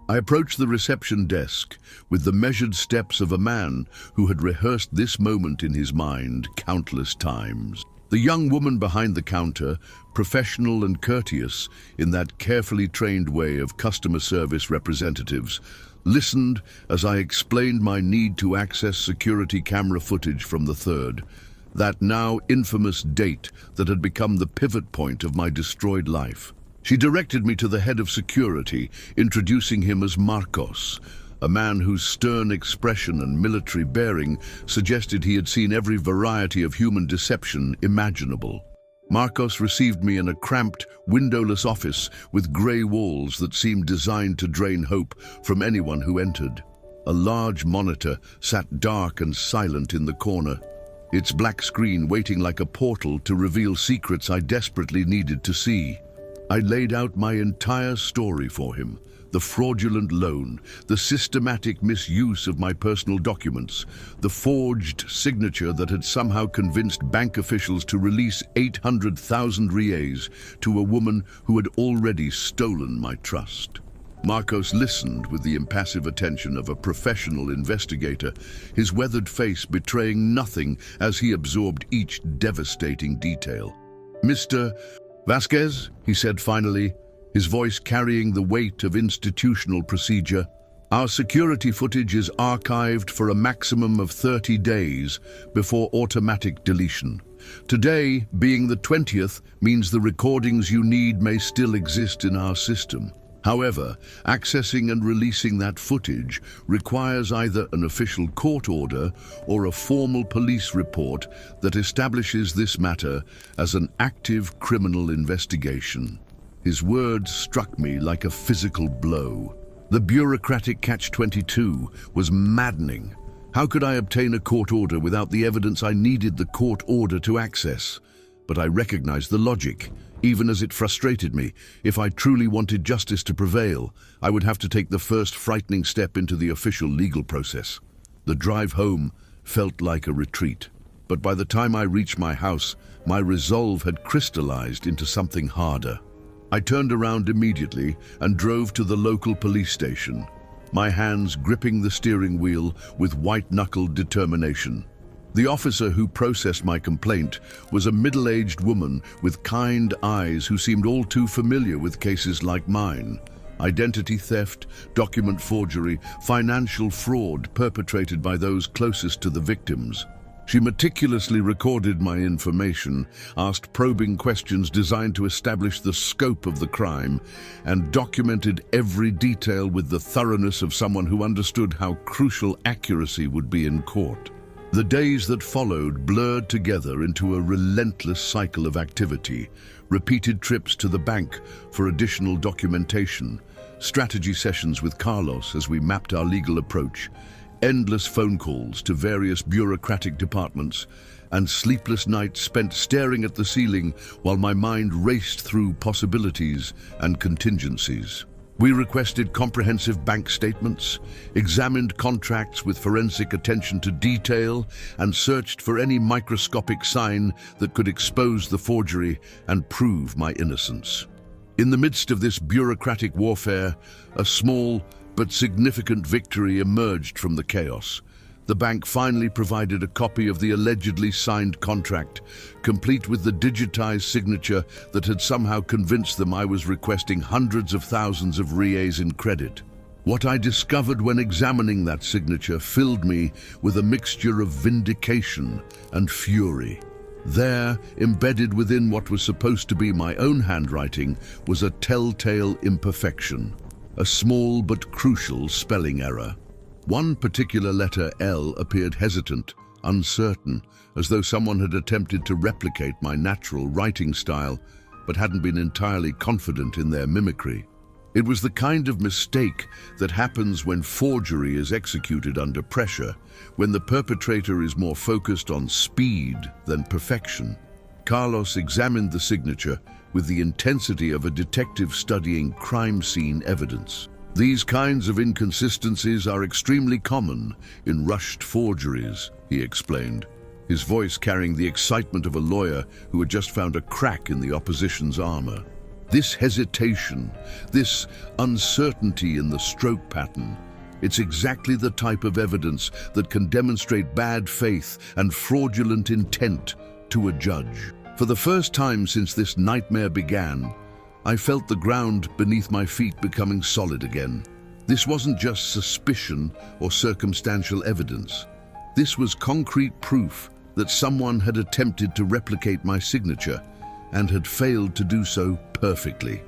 I approached the reception desk with the measured steps of a man who had rehearsed this moment in his mind countless times. The young woman behind the counter, professional and courteous in that carefully trained way of customer service representatives, listened as I explained my need to access security camera footage from the 3rd, that now infamous date that had become the pivot point of my destroyed life. She directed me to the head of security, introducing him as Marcos, a man whose stern expression and military bearing suggested he had seen every variety of human deception imaginable. Marcos received me in a cramped, windowless office with grey walls that seemed designed to drain hope from anyone who entered. A large monitor sat dark and silent in the corner, its black screen waiting like a portal to reveal secrets I desperately needed to see. I laid out my entire story for him: the fraudulent loan, the systematic misuse of my personal documents, the forged signature that had somehow convinced bank officials to release 800,000 reais to a woman who had already stolen my trust. Marcos listened with the impassive attention of a professional investigator, his weathered face betraying nothing as he absorbed each devastating detail. "Mr. Vasquez," he said finally, his voice carrying the weight of institutional procedure, "our security footage is archived for a maximum of 30 days before automatic deletion. Today, being the 20th, means the recordings you need may still exist in our system. However, accessing and releasing that footage requires either an official court order or a formal police report that establishes this matter as an active criminal investigation." His words struck me like a physical blow. The bureaucratic catch-22 was maddening. How could I obtain a court order without the evidence I needed the court order to access? But I recognized the logic, even as it frustrated me. If I truly wanted justice to prevail, I would have to take the first frightening step into the official legal process. The drive home felt like a retreat, but by the time I reached my house, my resolve had crystallized into something harder. I turned around immediately and drove to the local police station, my hands gripping the steering wheel with white-knuckled determination. The officer who processed my complaint was a middle-aged woman with kind eyes who seemed all too familiar with cases like mine: identity theft, document forgery, financial fraud perpetrated by those closest to the victims. She meticulously recorded my information, asked probing questions designed to establish the scope of the crime, and documented every detail with the thoroughness of someone who understood how crucial accuracy would be in court. The days that followed blurred together into a relentless cycle of activity: repeated trips to the bank for additional documentation, strategy sessions with Carlos as we mapped our legal approach, endless phone calls to various bureaucratic departments, and sleepless nights spent staring at the ceiling while my mind raced through possibilities and contingencies. We requested comprehensive bank statements, examined contracts with forensic attention to detail, and searched for any microscopic sign that could expose the forgery and prove my innocence. In the midst of this bureaucratic warfare, a small but significant victory emerged from the chaos. The bank finally provided a copy of the allegedly signed contract, complete with the digitized signature that had somehow convinced them I was requesting hundreds of thousands of reais in credit. What I discovered when examining that signature filled me with a mixture of vindication and fury. There, embedded within what was supposed to be my own handwriting, was a telltale imperfection, a small but crucial spelling error. One particular letter, L, appeared hesitant, uncertain, as though someone had attempted to replicate my natural writing style, but hadn't been entirely confident in their mimicry. It was the kind of mistake that happens when forgery is executed under pressure, when the perpetrator is more focused on speed than perfection. Carlos examined the signature with the intensity of a detective studying crime scene evidence. "These kinds of inconsistencies are extremely common in rushed forgeries," he explained, his voice carrying the excitement of a lawyer who had just found a crack in the opposition's armor. This hesitation, this uncertainty in the stroke pattern, it's exactly the type of evidence that can demonstrate bad faith and fraudulent intent to a judge. For the first time since this nightmare began, I felt the ground beneath my feet becoming solid again. This wasn't just suspicion or circumstantial evidence. This was concrete proof that someone had attempted to replicate my signature and had failed to do so perfectly.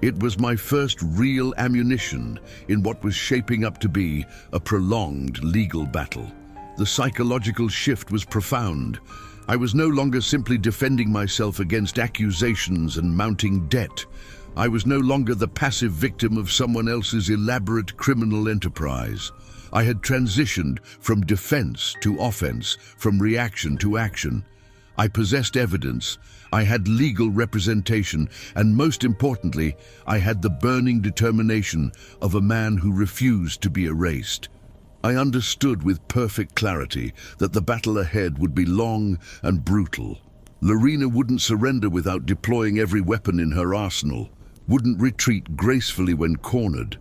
It was my first real ammunition in what was shaping up to be a prolonged legal battle. The psychological shift was profound. I was no longer simply defending myself against accusations and mounting debt. I was no longer the passive victim of someone else's elaborate criminal enterprise. I had transitioned from defense to offense, from reaction to action. I possessed evidence, I had legal representation, and most importantly, I had the burning determination of a man who refused to be erased. I understood with perfect clarity that the battle ahead would be long and brutal. Lorena wouldn't surrender without deploying every weapon in her arsenal, wouldn't retreat gracefully when cornered.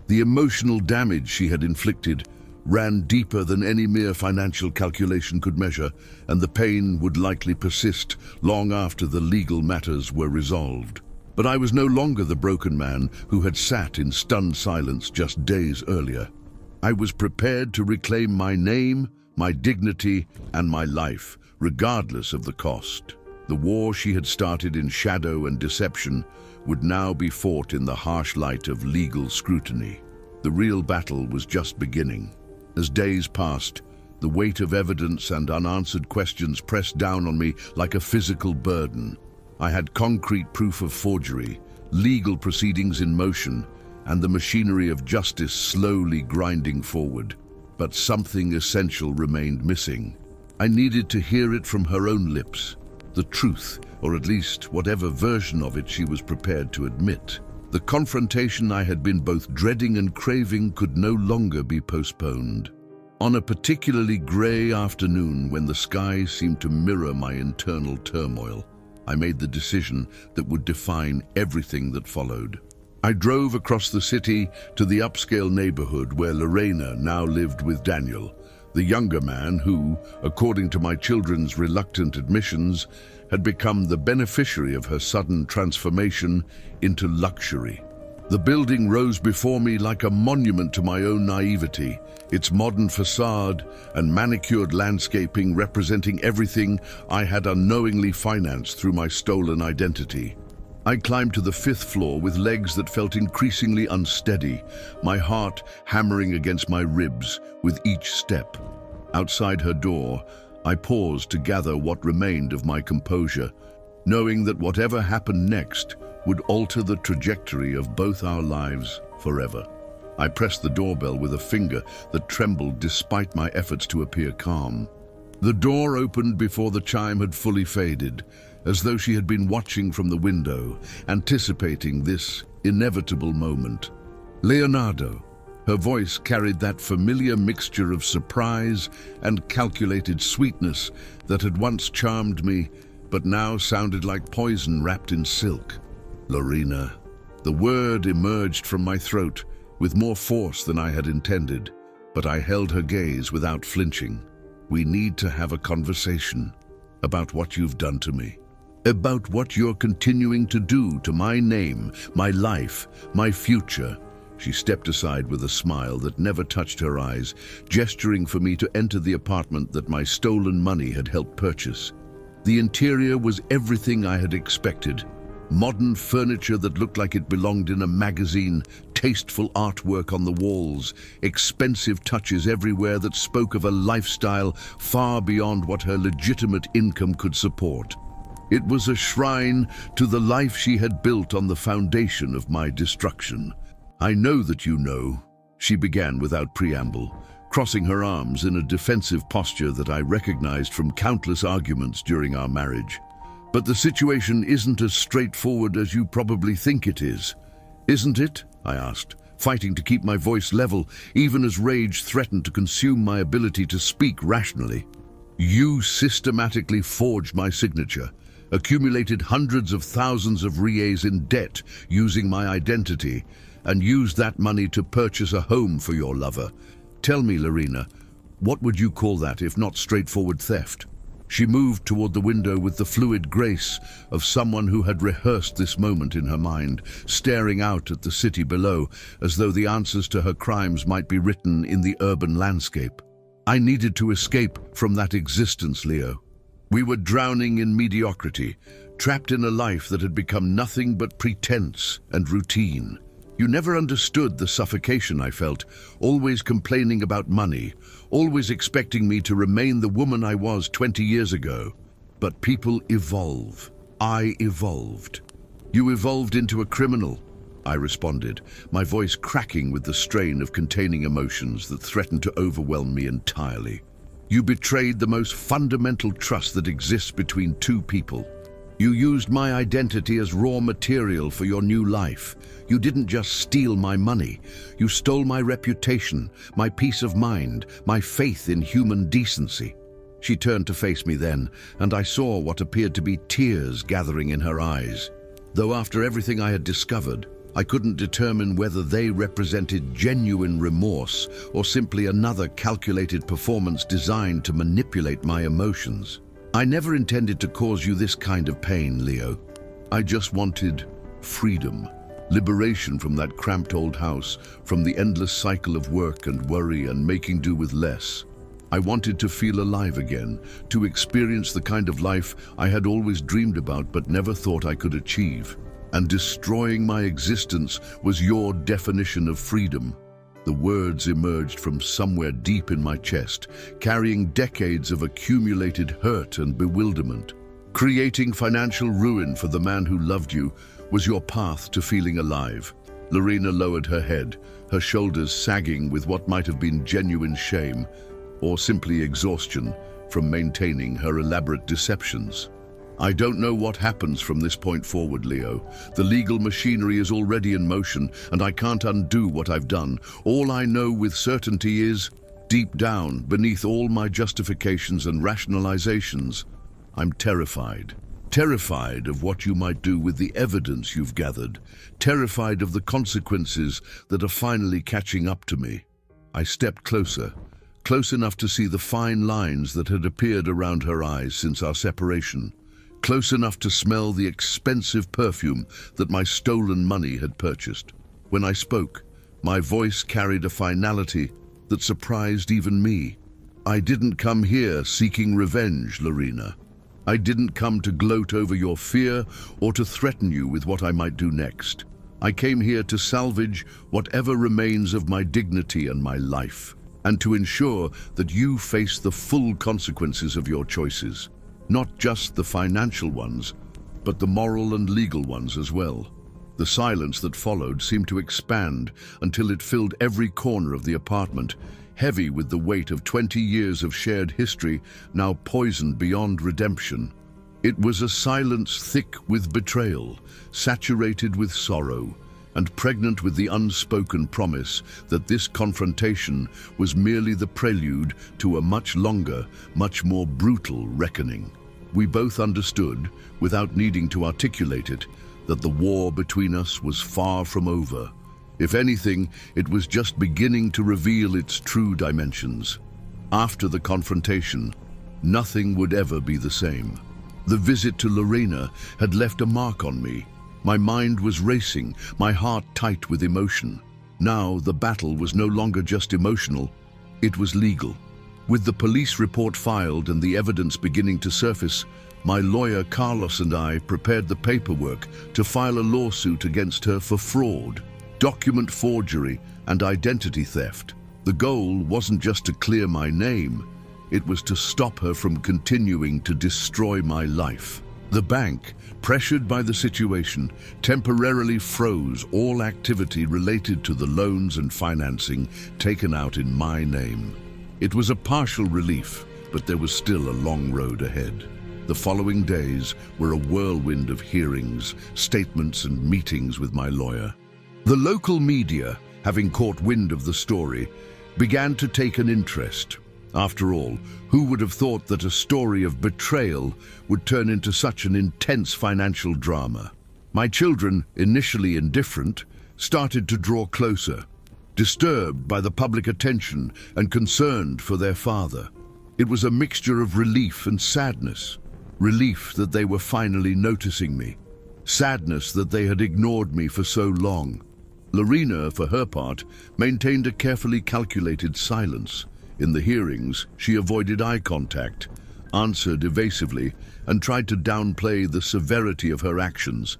The emotional damage she had inflicted ran deeper than any mere financial calculation could measure, and the pain would likely persist long after the legal matters were resolved. But I was no longer the broken man who had sat in stunned silence just days earlier. I was prepared to reclaim my name, my dignity, and my life, regardless of the cost. The war she had started in shadow and deception would now be fought in the harsh light of legal scrutiny. The real battle was just beginning. As days passed, the weight of evidence and unanswered questions pressed down on me like a physical burden. I had concrete proof of forgery, legal proceedings in motion, and the machinery of justice slowly grinding forward. But something essential remained missing. I needed to hear it from her own lips. The truth, or at least whatever version of it she was prepared to admit. The confrontation I had been both dreading and craving could no longer be postponed. On a particularly grey afternoon when the sky seemed to mirror my internal turmoil, I made the decision that would define everything that followed. I drove across the city to the upscale neighborhood where Lorena now lived with Daniel, the younger man who, according to my children's reluctant admissions, had become the beneficiary of her sudden transformation into luxury. The building rose before me like a monument to my own naivety, its modern facade and manicured landscaping representing everything I had unknowingly financed through my stolen identity. I climbed to the 5th floor with legs that felt increasingly unsteady, my heart hammering against my ribs with each step. Outside her door, I paused to gather what remained of my composure, knowing that whatever happened next would alter the trajectory of both our lives forever. I pressed the doorbell with a finger that trembled despite my efforts to appear calm. The door opened before the chime had fully faded, as though she had been watching from the window, anticipating this inevitable moment. Leonardo. Her voice carried that familiar mixture of surprise and calculated sweetness that had once charmed me, but now sounded like poison wrapped in silk. Lorena. The word emerged from my throat with more force than I had intended, but I held her gaze without flinching. We need to have a conversation about what you've done to me, about what you're continuing to do to my name, my life, my future. She stepped aside with a smile that never touched her eyes, gesturing for me to enter the apartment that my stolen money had helped purchase. The interior was everything I had expected. Modern furniture that looked like it belonged in a magazine, tasteful artwork on the walls, expensive touches everywhere that spoke of a lifestyle far beyond what her legitimate income could support. It was a shrine to the life she had built on the foundation of my destruction. I know that you know, she began without preamble, crossing her arms in a defensive posture that I recognized from countless arguments during our marriage. But the situation isn't as straightforward as you probably think it is. Isn't it? I asked, fighting to keep my voice level, even as rage threatened to consume my ability to speak rationally. You systematically forged my signature, accumulated hundreds of thousands of reais in debt using my identity, and used that money to purchase a home for your lover. Tell me, Lorena, what would you call that if not straightforward theft? She moved toward the window with the fluid grace of someone who had rehearsed this moment in her mind, staring out at the city below, as though the answers to her crimes might be written in the urban landscape. I needed to escape from that existence, Leo. We were drowning in mediocrity, trapped in a life that had become nothing but pretense and routine. You never understood the suffocation I felt, always complaining about money, always expecting me to remain the woman I was 20 years ago. But people evolve. I evolved. You evolved into a criminal, I responded, my voice cracking with the strain of containing emotions that threatened to overwhelm me entirely. You betrayed the most fundamental trust that exists between two people. You used my identity as raw material for your new life. You didn't just steal my money. You stole my reputation, my peace of mind, my faith in human decency. She turned to face me then, and I saw what appeared to be tears gathering in her eyes. Though after everything I had discovered, I couldn't determine whether they represented genuine remorse or simply another calculated performance designed to manipulate my emotions. I never intended to cause you this kind of pain, Leo. I just wanted freedom, liberation from that cramped old house, from the endless cycle of work and worry and making do with less. I wanted to feel alive again, to experience the kind of life I had always dreamed about but never thought I could achieve. And destroying my existence was your definition of freedom. The words emerged from somewhere deep in my chest, carrying decades of accumulated hurt and bewilderment. Creating financial ruin for the man who loved you was your path to feeling alive. Lorena lowered her head, her shoulders sagging with what might have been genuine shame, or simply exhaustion from maintaining her elaborate deceptions. I don't know what happens from this point forward, Leo. The legal machinery is already in motion, and I can't undo what I've done. All I know with certainty is, deep down, beneath all my justifications and rationalizations, I'm terrified. Terrified of what you might do with the evidence you've gathered. Terrified of the consequences that are finally catching up to me. I stepped closer, close enough to see the fine lines that had appeared around her eyes since our separation. Close enough to smell the expensive perfume that my stolen money had purchased. When I spoke, my voice carried a finality that surprised even me. I didn't come here seeking revenge, Lorena. I didn't come to gloat over your fear or to threaten you with what I might do next. I came here to salvage whatever remains of my dignity and my life, and to ensure that you face the full consequences of your choices. Not just the financial ones, but the moral and legal ones as well. The silence that followed seemed to expand until it filled every corner of the apartment, heavy with the weight of 20 years of shared history now poisoned beyond redemption. It was a silence thick with betrayal, saturated with sorrow, and pregnant with the unspoken promise that this confrontation was merely the prelude to a much longer, much more brutal reckoning. We both understood, without needing to articulate it, that the war between us was far from over. If anything, it was just beginning to reveal its true dimensions. After the confrontation, nothing would ever be the same. The visit to Lorena had left a mark on me. My mind was racing, my heart tight with emotion. Now the battle was no longer just emotional, it was legal. With the police report filed and the evidence beginning to surface, my lawyer Carlos and I prepared the paperwork to file a lawsuit against her for fraud, document forgery, and identity theft. The goal wasn't just to clear my name, it was to stop her from continuing to destroy my life. The bank, pressured by the situation, temporarily froze all activity related to the loans and financing taken out in my name. It was a partial relief, but there was still a long road ahead. The following days were a whirlwind of hearings, statements, and meetings with my lawyer. The local media, having caught wind of the story, began to take an interest. After all, who would have thought that a story of betrayal would turn into such an intense financial drama? My children, initially indifferent, started to draw closer, disturbed by the public attention and concerned for their father. It was a mixture of relief and sadness. Relief that they were finally noticing me. Sadness that they had ignored me for so long. Lorena, for her part, maintained a carefully calculated silence. In the hearings, she avoided eye contact, answered evasively, and tried to downplay the severity of her actions.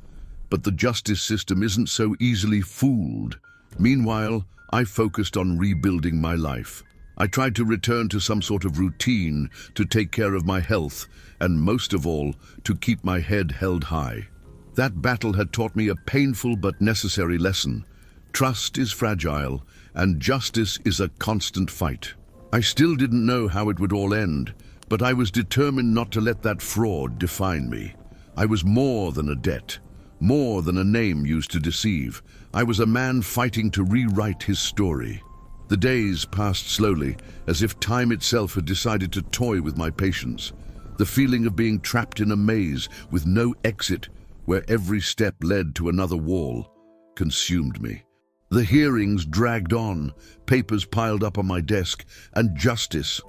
But the justice system isn't so easily fooled. Meanwhile, I focused on rebuilding my life. I tried to return to some sort of routine to take care of my health and, most of all, to keep my head held high. That battle had taught me a painful but necessary lesson. Trust is fragile, and justice is a constant fight. I still didn't know how it would all end, but I was determined not to let that fraud define me. I was more than a debt, more than a name used to deceive. I was a man fighting to rewrite his story. The days passed slowly, as if time itself had decided to toy with my patience. The feeling of being trapped in a maze with no exit, where every step led to another wall, consumed me. The hearings dragged on, papers piled up on my desk, and justice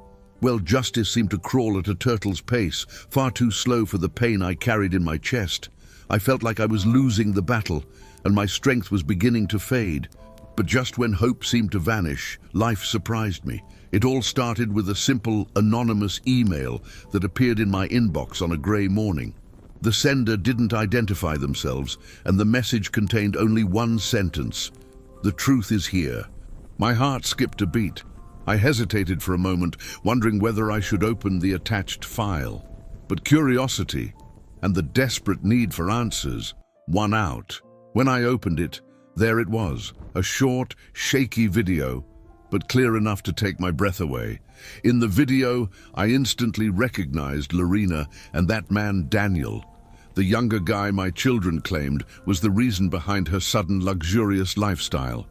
seemed to crawl at a turtle's pace, far too slow for the pain I carried in my chest. I felt like I was losing the battle, and my strength was beginning to fade. But just when hope seemed to vanish, life surprised me. It all started with a simple, anonymous email that appeared in my inbox on a grey morning. The sender didn't identify themselves, and the message contained only one sentence: "The truth is here." My heart skipped a beat. I hesitated for a moment, wondering whether I should open the attached file. But curiosity and the desperate need for answers won out. When I opened it, there it was, a short, shaky video, but clear enough to take my breath away. In the video, I instantly recognized Lorena and that man Daniel. The younger guy my children claimed was the reason behind her sudden luxurious lifestyle.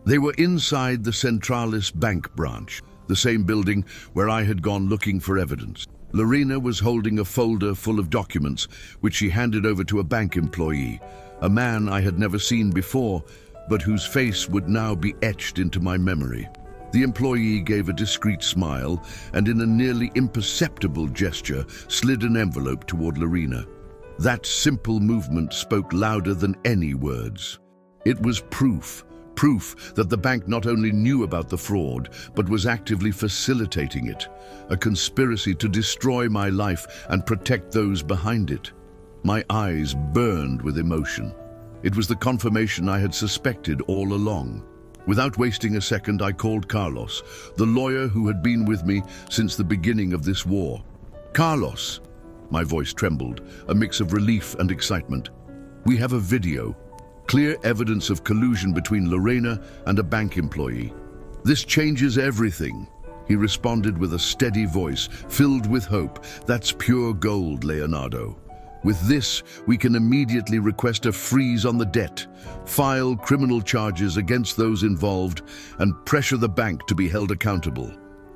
They were inside the Centralis Bank branch, the same building where I had gone looking for evidence. Lorena was holding a folder full of documents, which she handed over to a bank employee, a man I had never seen before, but whose face would now be etched into my memory. The employee gave a discreet smile and, in a nearly imperceptible gesture, slid an envelope toward Lorena. That simple movement spoke louder than any words. It was proof that the bank not only knew about the fraud, but was actively facilitating it, a conspiracy to destroy my life and protect those behind it. My eyes burned with emotion. It was the confirmation I had suspected all along. Without wasting a second, I called Carlos, the lawyer who had been with me since the beginning of this war. "Carlos," my voice trembled, a mix of relief and excitement. "We have a video. Clear evidence of collusion between Lorena and a bank employee. This changes everything." He responded with a steady voice, filled with hope. "That's pure gold, Leonardo. With this, we can immediately request a freeze on the debt, file criminal charges against those involved, and pressure the bank to be held accountable."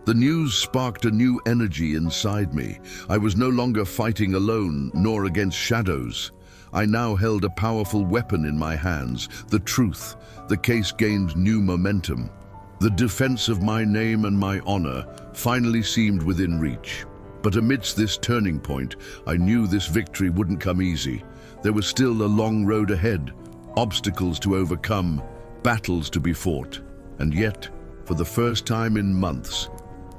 The news sparked a new energy inside me. I was no longer fighting alone, nor against shadows. I now held a powerful weapon in my hands, the truth. The case gained new momentum. The defense of my name and my honor finally seemed within reach. But amidst this turning point, I knew this victory wouldn't come easy. There was still a long road ahead, obstacles to overcome, battles to be fought. And yet, for the first time in months,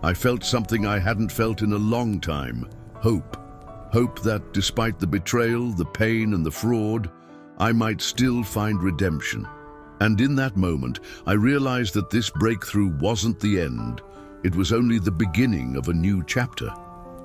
I felt something I hadn't felt in a long time: hope. Hope that, despite the betrayal, the pain, and the fraud, I might still find redemption. And in that moment, I realized that this breakthrough wasn't the end. It was only the beginning of a new chapter.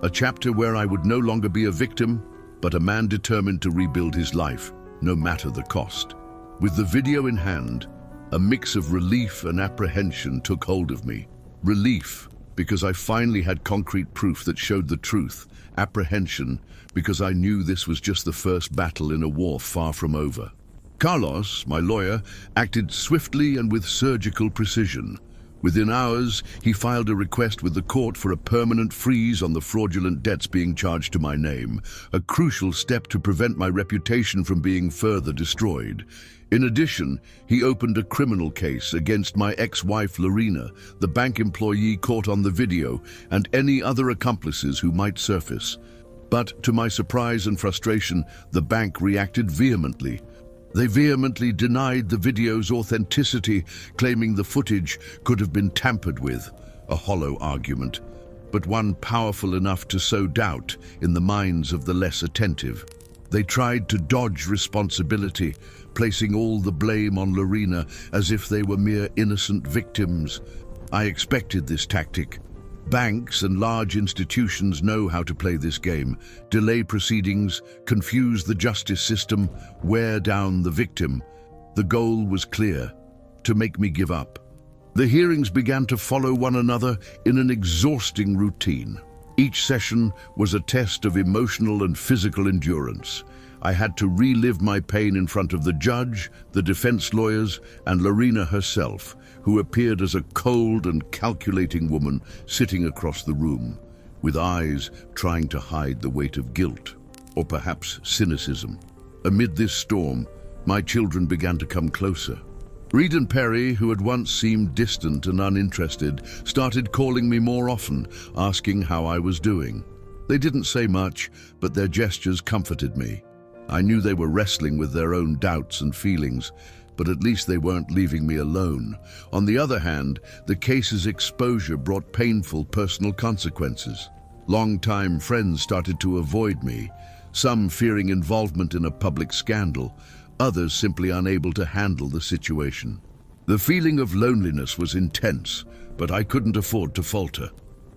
A chapter where I would no longer be a victim, but a man determined to rebuild his life, no matter the cost. With the video in hand, a mix of relief and apprehension took hold of me. Relief, because I finally had concrete proof that showed the truth. Apprehension, because I knew this was just the first battle in a war far from over. Carlos, my lawyer, acted swiftly and with surgical precision. Within hours, he filed a request with the court for a permanent freeze on the fraudulent debts being charged to my name, a crucial step to prevent my reputation from being further destroyed. In addition, he opened a criminal case against my ex-wife Lorena, the bank employee caught on the video, and any other accomplices who might surface. But to my surprise and frustration, the bank reacted vehemently. They vehemently denied the video's authenticity, claiming the footage could have been tampered with, a hollow argument, but one powerful enough to sow doubt in the minds of the less attentive. They tried to dodge responsibility, placing all the blame on Lorena as if they were mere innocent victims. I expected this tactic. Banks and large institutions know how to play this game, delay proceedings, confuse the justice system, wear down the victim. The goal was clear: to make me give up. The hearings began to follow one another in an exhausting routine. Each session was a test of emotional and physical endurance. I had to relive my pain in front of the judge, the defense lawyers, and Lorena herself, who appeared as a cold and calculating woman sitting across the room, with eyes trying to hide the weight of guilt, or perhaps cynicism. Amid this storm, my children began to come closer. Reed and Perry, who had once seemed distant and uninterested, started calling me more often, asking how I was doing. They didn't say much, but their gestures comforted me. I knew they were wrestling with their own doubts and feelings, but at least they weren't leaving me alone. On the other hand, the case's exposure brought painful personal consequences. Long-time friends started to avoid me, some fearing involvement in a public scandal, others simply unable to handle the situation. The feeling of loneliness was intense, but I couldn't afford to falter.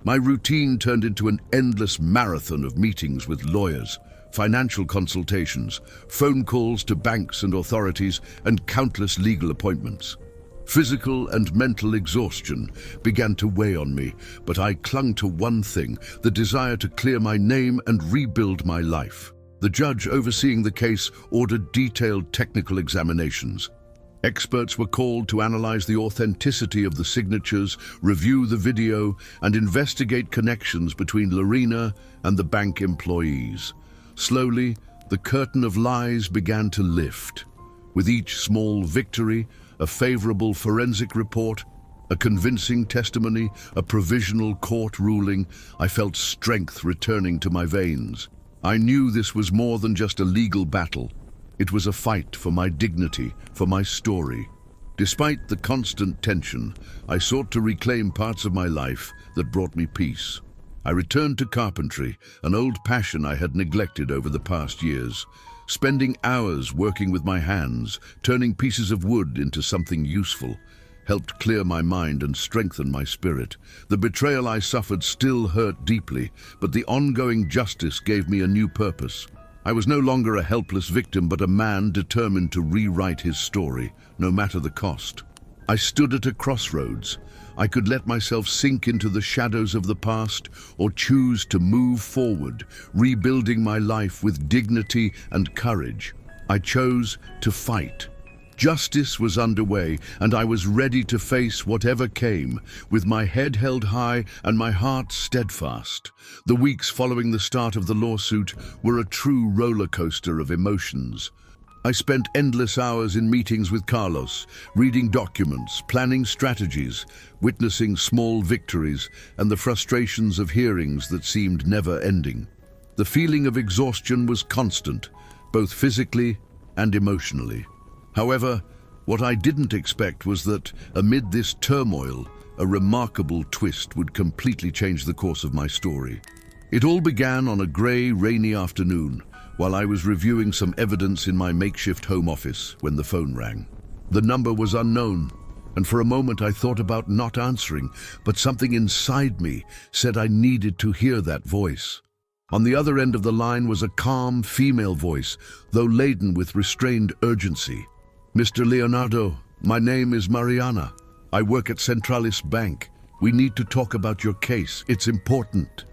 My routine turned into an endless marathon of meetings with lawyers, financial consultations, phone calls to banks and authorities, and countless legal appointments. Physical and mental exhaustion began to weigh on me, but I clung to one thing: the desire to clear my name and rebuild my life. The judge overseeing the case ordered detailed technical examinations. Experts were called to analyze the authenticity of the signatures, review the video, and investigate connections between Lorena and the bank employees. Slowly, the curtain of lies began to lift. With each small victory, a favorable forensic report, a convincing testimony, a provisional court ruling, I felt strength returning to my veins. I knew this was more than just a legal battle. It was a fight for my dignity, for my story. Despite the constant tension, I sought to reclaim parts of my life that brought me peace. I returned to carpentry, an old passion I had neglected over the past years. Spending hours working with my hands, turning pieces of wood into something useful, helped clear my mind and strengthen my spirit. The betrayal I suffered still hurt deeply, but the ongoing justice gave me a new purpose. I was no longer a helpless victim, but a man determined to rewrite his story, no matter the cost. I stood at a crossroads. I could let myself sink into the shadows of the past, or choose to move forward, rebuilding my life with dignity and courage. I chose to fight. Justice was underway, and I was ready to face whatever came, with my head held high and my heart steadfast. The weeks following the start of the lawsuit were a true roller coaster of emotions. I spent endless hours in meetings with Carlos, reading documents, planning strategies, witnessing small victories, and the frustrations of hearings that seemed never ending. The feeling of exhaustion was constant, both physically and emotionally. However, what I didn't expect was that, amid this turmoil, a remarkable twist would completely change the course of my story. It all began on a grey, rainy afternoon, while I was reviewing some evidence in my makeshift home office when the phone rang. The number was unknown, and for a moment I thought about not answering, but something inside me said I needed to hear that voice. On the other end of the line was a calm female voice, though laden with restrained urgency. "Mr. Leonardo, my name is Mariana. I work at Centralis Bank. We need to talk about your case. It's important."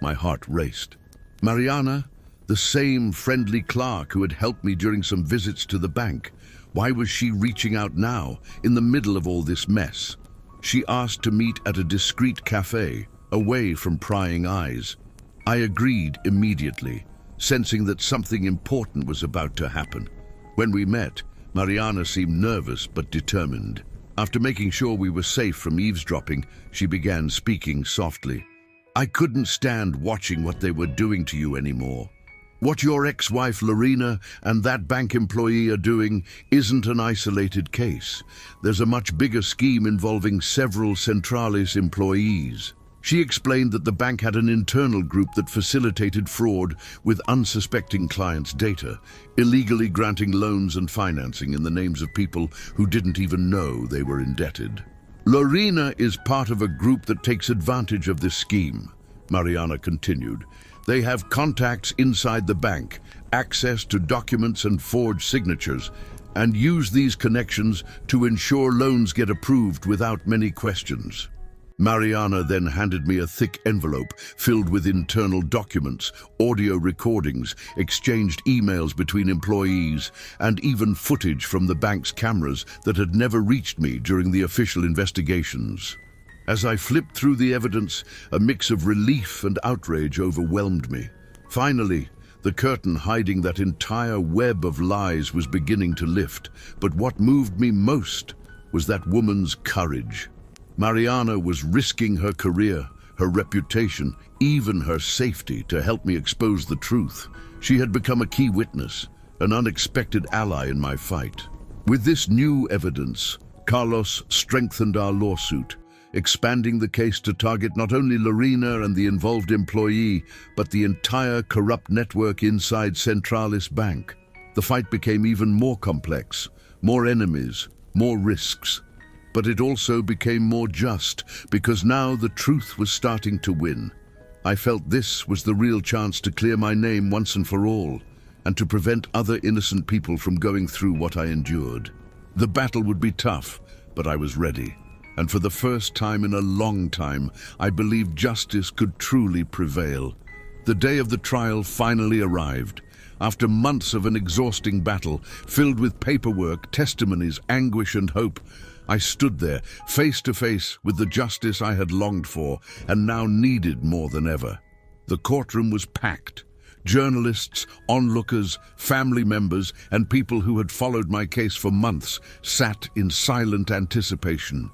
My heart raced. Mariana, the same friendly clerk who had helped me during some visits to the bank. Why was she reaching out now, in the middle of all this mess? She asked to meet at a discreet cafe, away from prying eyes. I agreed immediately, sensing that something important was about to happen. When we met, Mariana seemed nervous but determined. After making sure we were safe from eavesdropping, she began speaking softly. "I couldn't stand watching what they were doing to you anymore. What your ex-wife Lorena and that bank employee are doing isn't an isolated case. There's a much bigger scheme involving several Centralis employees." She explained that the bank had an internal group that facilitated fraud with unsuspecting clients' data, illegally granting loans and financing in the names of people who didn't even know they were indebted. Lorena is part of a group that takes advantage of this scheme, Mariana continued. They have contacts inside the bank, access to documents and forged signatures, and use these connections to ensure loans get approved without many questions. Mariana then handed me a thick envelope filled with internal documents, audio recordings, exchanged emails between employees, and even footage from the bank's cameras that had never reached me during the official investigations. As I flipped through the evidence, a mix of relief and outrage overwhelmed me. Finally, the curtain hiding that entire web of lies was beginning to lift, but what moved me most was that woman's courage. Mariana was risking her career, her reputation, even her safety to help me expose the truth. She had become a key witness, an unexpected ally in my fight. With this new evidence, Carlos strengthened our lawsuit, expanding the case to target not only Lorena and the involved employee, but the entire corrupt network inside Centralis Bank. The fight became even more complex, more enemies, more risks. But it also became more just, because now the truth was starting to win. I felt this was the real chance to clear my name once and for all, and to prevent other innocent people from going through what I endured. The battle would be tough, but I was ready. And for the first time in a long time, I believed justice could truly prevail. The day of the trial finally arrived. After months of an exhausting battle, filled with paperwork, testimonies, anguish, and hope, I stood there, face to face with the justice I had longed for and now needed more than ever. The courtroom was packed. Journalists, onlookers, family members, and people who had followed my case for months sat in silent anticipation.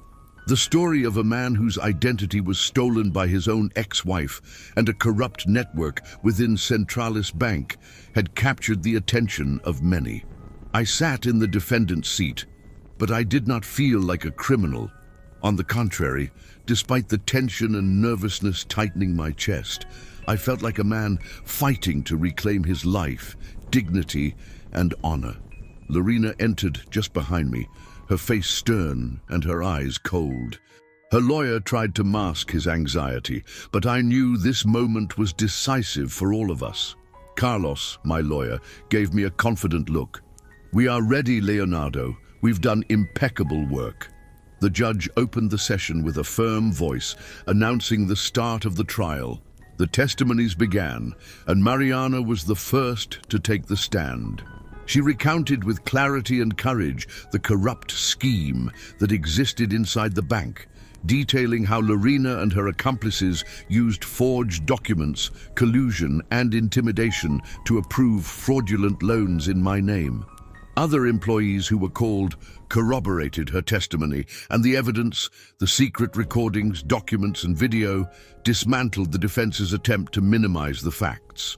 The story of a man whose identity was stolen by his own ex-wife and a corrupt network within Centralis Bank had captured the attention of many. I sat in the defendant's seat, but I did not feel like a criminal. On the contrary, despite the tension and nervousness tightening my chest, I felt like a man fighting to reclaim his life, dignity, and honor. Lorena entered just behind me, her face stern and her eyes cold. Her lawyer tried to mask his anxiety, but I knew this moment was decisive for all of us. Carlos, my lawyer, gave me a confident look. "We are ready, Leonardo. We've done impeccable work." The judge opened the session with a firm voice, announcing the start of the trial. The testimonies began, and Mariana was the first to take the stand. She recounted with clarity and courage the corrupt scheme that existed inside the bank, detailing how Lorena and her accomplices used forged documents, collusion, and intimidation to approve fraudulent loans in my name. Other employees who were called corroborated her testimony, and the evidence, the secret recordings, documents, and video, dismantled the defense's attempt to minimize the facts.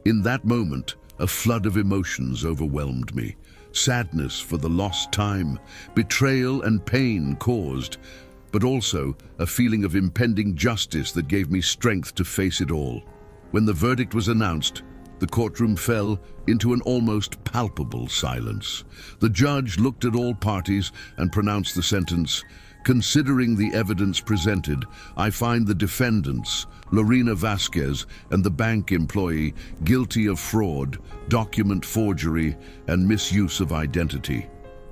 In that moment, a flood of emotions overwhelmed me. Sadness for the lost time, betrayal and pain caused, but also a feeling of impending justice that gave me strength to face it all. When the verdict was announced, the courtroom fell into an almost palpable silence. The judge looked at all parties and pronounced the sentence, "Considering the evidence presented, I find the defendants, Lorena Vasquez and the bank employee, guilty of fraud, document forgery, and misuse of identity.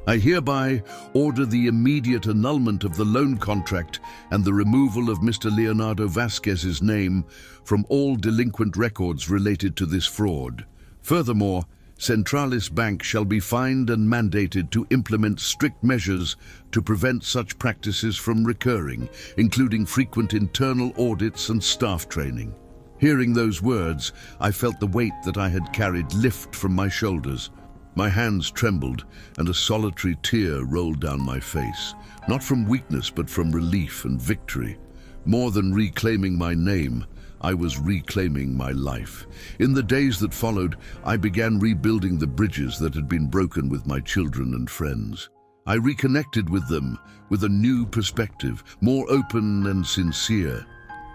I hereby order the immediate annulment of the loan contract and the removal of Mr. Leonardo Vasquez's name from all delinquent records related to this fraud. Furthermore, Centralis Bank shall be fined and mandated to implement strict measures to prevent such practices from recurring, including frequent internal audits and staff training." Hearing those words, I felt the weight that I had carried lift from my shoulders. My hands trembled, and a solitary tear rolled down my face, not from weakness but from relief and victory. More than reclaiming my name, I was reclaiming my life. In the days that followed, I began rebuilding the bridges that had been broken with my children and friends. I reconnected with them with a new perspective, more open and sincere.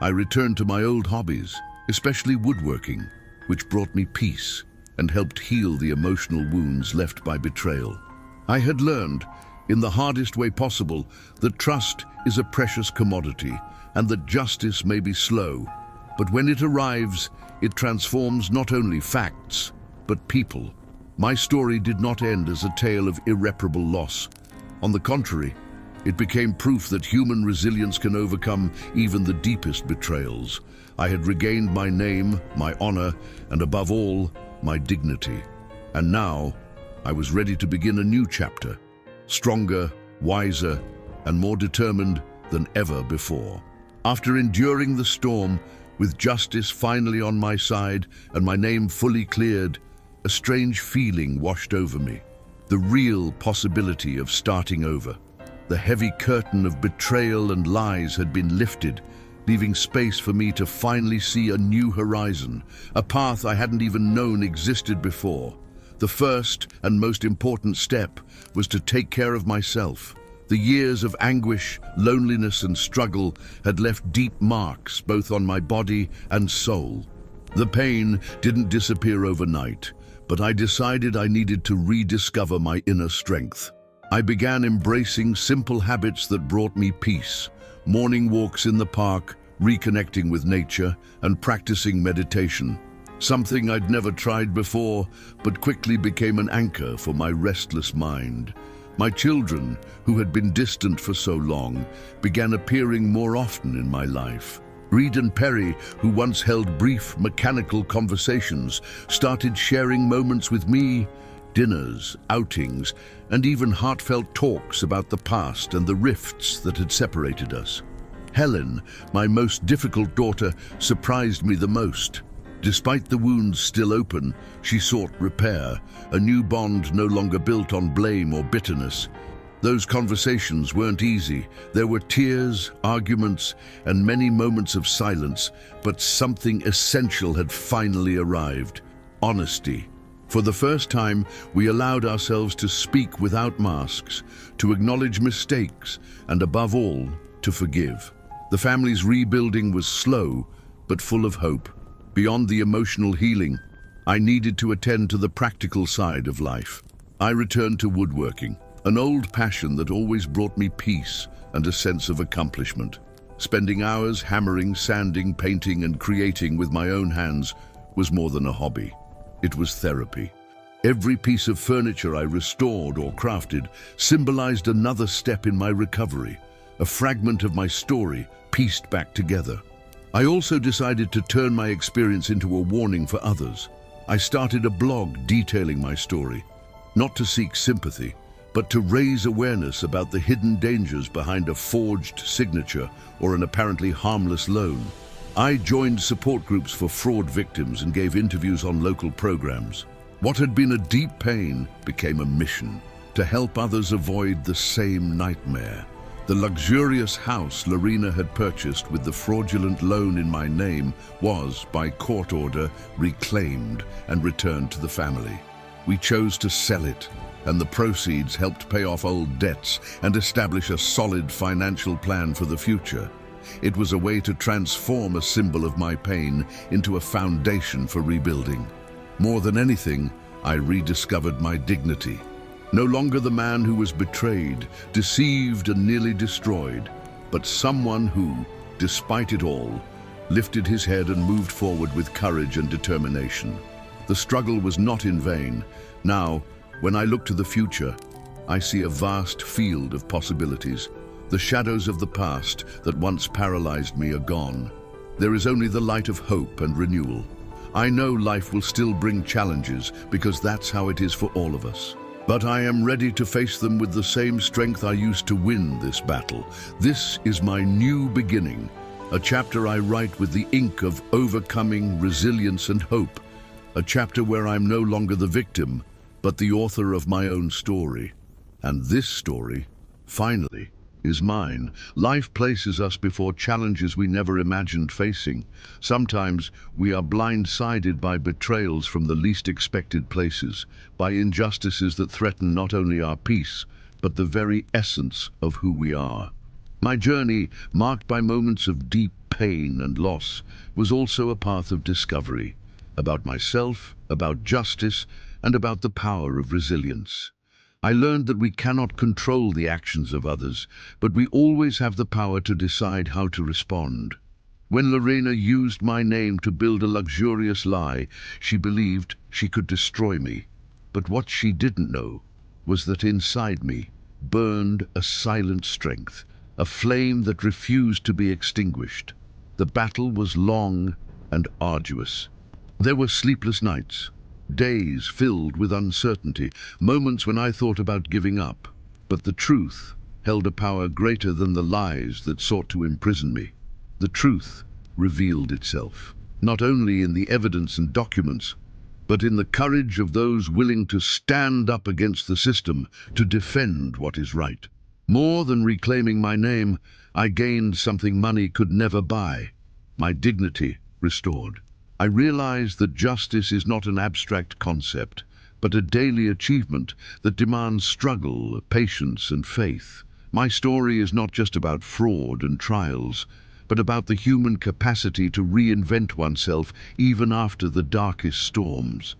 I returned to my old hobbies, especially woodworking, which brought me peace and helped heal the emotional wounds left by betrayal. I had learned, in the hardest way possible, that trust is a precious commodity, and that justice may be slow, but when it arrives, it transforms not only facts, but people. My story did not end as a tale of irreparable loss. On the contrary, it became proof that human resilience can overcome even the deepest betrayals. I had regained my name, my honor, and above all, my dignity. And now, I was ready to begin a new chapter, stronger, wiser, and more determined than ever before. After enduring the storm, with justice finally on my side and my name fully cleared, a strange feeling washed over me. The real possibility of starting over. The heavy curtain of betrayal and lies had been lifted, leaving space for me to finally see a new horizon, a path I hadn't even known existed before. The first and most important step was to take care of myself. The years of anguish, loneliness, and struggle had left deep marks both on my body and soul. The pain didn't disappear overnight, but I decided I needed to rediscover my inner strength. I began embracing simple habits that brought me peace, morning walks in the park, reconnecting with nature, and practicing meditation. Something I'd never tried before, but quickly became an anchor for my restless mind. My children, who had been distant for so long, began appearing more often in my life. Reed and Perry, who once held brief, mechanical conversations, started sharing moments with me, dinners, outings, and even heartfelt talks about the past and the rifts that had separated us. Helen, my most difficult daughter, surprised me the most. Despite the wounds still open, she sought repair, a new bond no longer built on blame or bitterness. Those conversations weren't easy. There were tears, arguments, and many moments of silence, but something essential had finally arrived: honesty. For the first time, we allowed ourselves to speak without masks, to acknowledge mistakes, and above all, to forgive. The family's rebuilding was slow, but full of hope. Beyond the emotional healing, I needed to attend to the practical side of life. I returned to woodworking, an old passion that always brought me peace and a sense of accomplishment. Spending hours hammering, sanding, painting, and creating with my own hands was more than a hobby. It was therapy. Every piece of furniture I restored or crafted symbolized another step in my recovery, a fragment of my story pieced back together. I also decided to turn my experience into a warning for others. I started a blog detailing my story, not to seek sympathy, but to raise awareness about the hidden dangers behind a forged signature or an apparently harmless loan. I joined support groups for fraud victims and gave interviews on local programs. What had been a deep pain became a mission to help others avoid the same nightmare. The luxurious house Lorena had purchased with the fraudulent loan in my name was, by court order, reclaimed and returned to the family. We chose to sell it, and the proceeds helped pay off old debts and establish a solid financial plan for the future. It was a way to transform a symbol of my pain into a foundation for rebuilding. More than anything, I rediscovered my dignity. No longer the man who was betrayed, deceived, and nearly destroyed, but someone who, despite it all, lifted his head and moved forward with courage and determination. The struggle was not in vain. Now, when I look to the future, I see a vast field of possibilities. The shadows of the past that once paralyzed me are gone. There is only the light of hope and renewal. I know life will still bring challenges because that's how it is for all of us. But I am ready to face them with the same strength I used to win this battle. This is my new beginning, a chapter I write with the ink of overcoming, resilience, and hope. A chapter where I'm no longer the victim, but the author of my own story. And this story, finally, is mine. Life places us before challenges we never imagined facing. Sometimes we are blindsided by betrayals from the least expected places, by injustices that threaten not only our peace, but the very essence of who we are. My journey, marked by moments of deep pain and loss, was also a path of discovery, about myself, about justice, and about the power of resilience. I learned that we cannot control the actions of others, but we always have the power to decide how to respond. When Lorena used my name to build a luxurious lie, she believed she could destroy me. But what she didn't know was that inside me burned a silent strength, a flame that refused to be extinguished. The battle was long and arduous. There were sleepless nights, days filled with uncertainty, moments when I thought about giving up. But the truth held a power greater than the lies that sought to imprison me. The truth revealed itself, not only in the evidence and documents, but in the courage of those willing to stand up against the system, to defend what is right. More than reclaiming my name, I gained something money could never buy: my dignity restored. I realized that justice is not an abstract concept, but a daily achievement that demands struggle, patience, and faith. My story is not just about fraud and trials, but about the human capacity to reinvent oneself even after the darkest storms.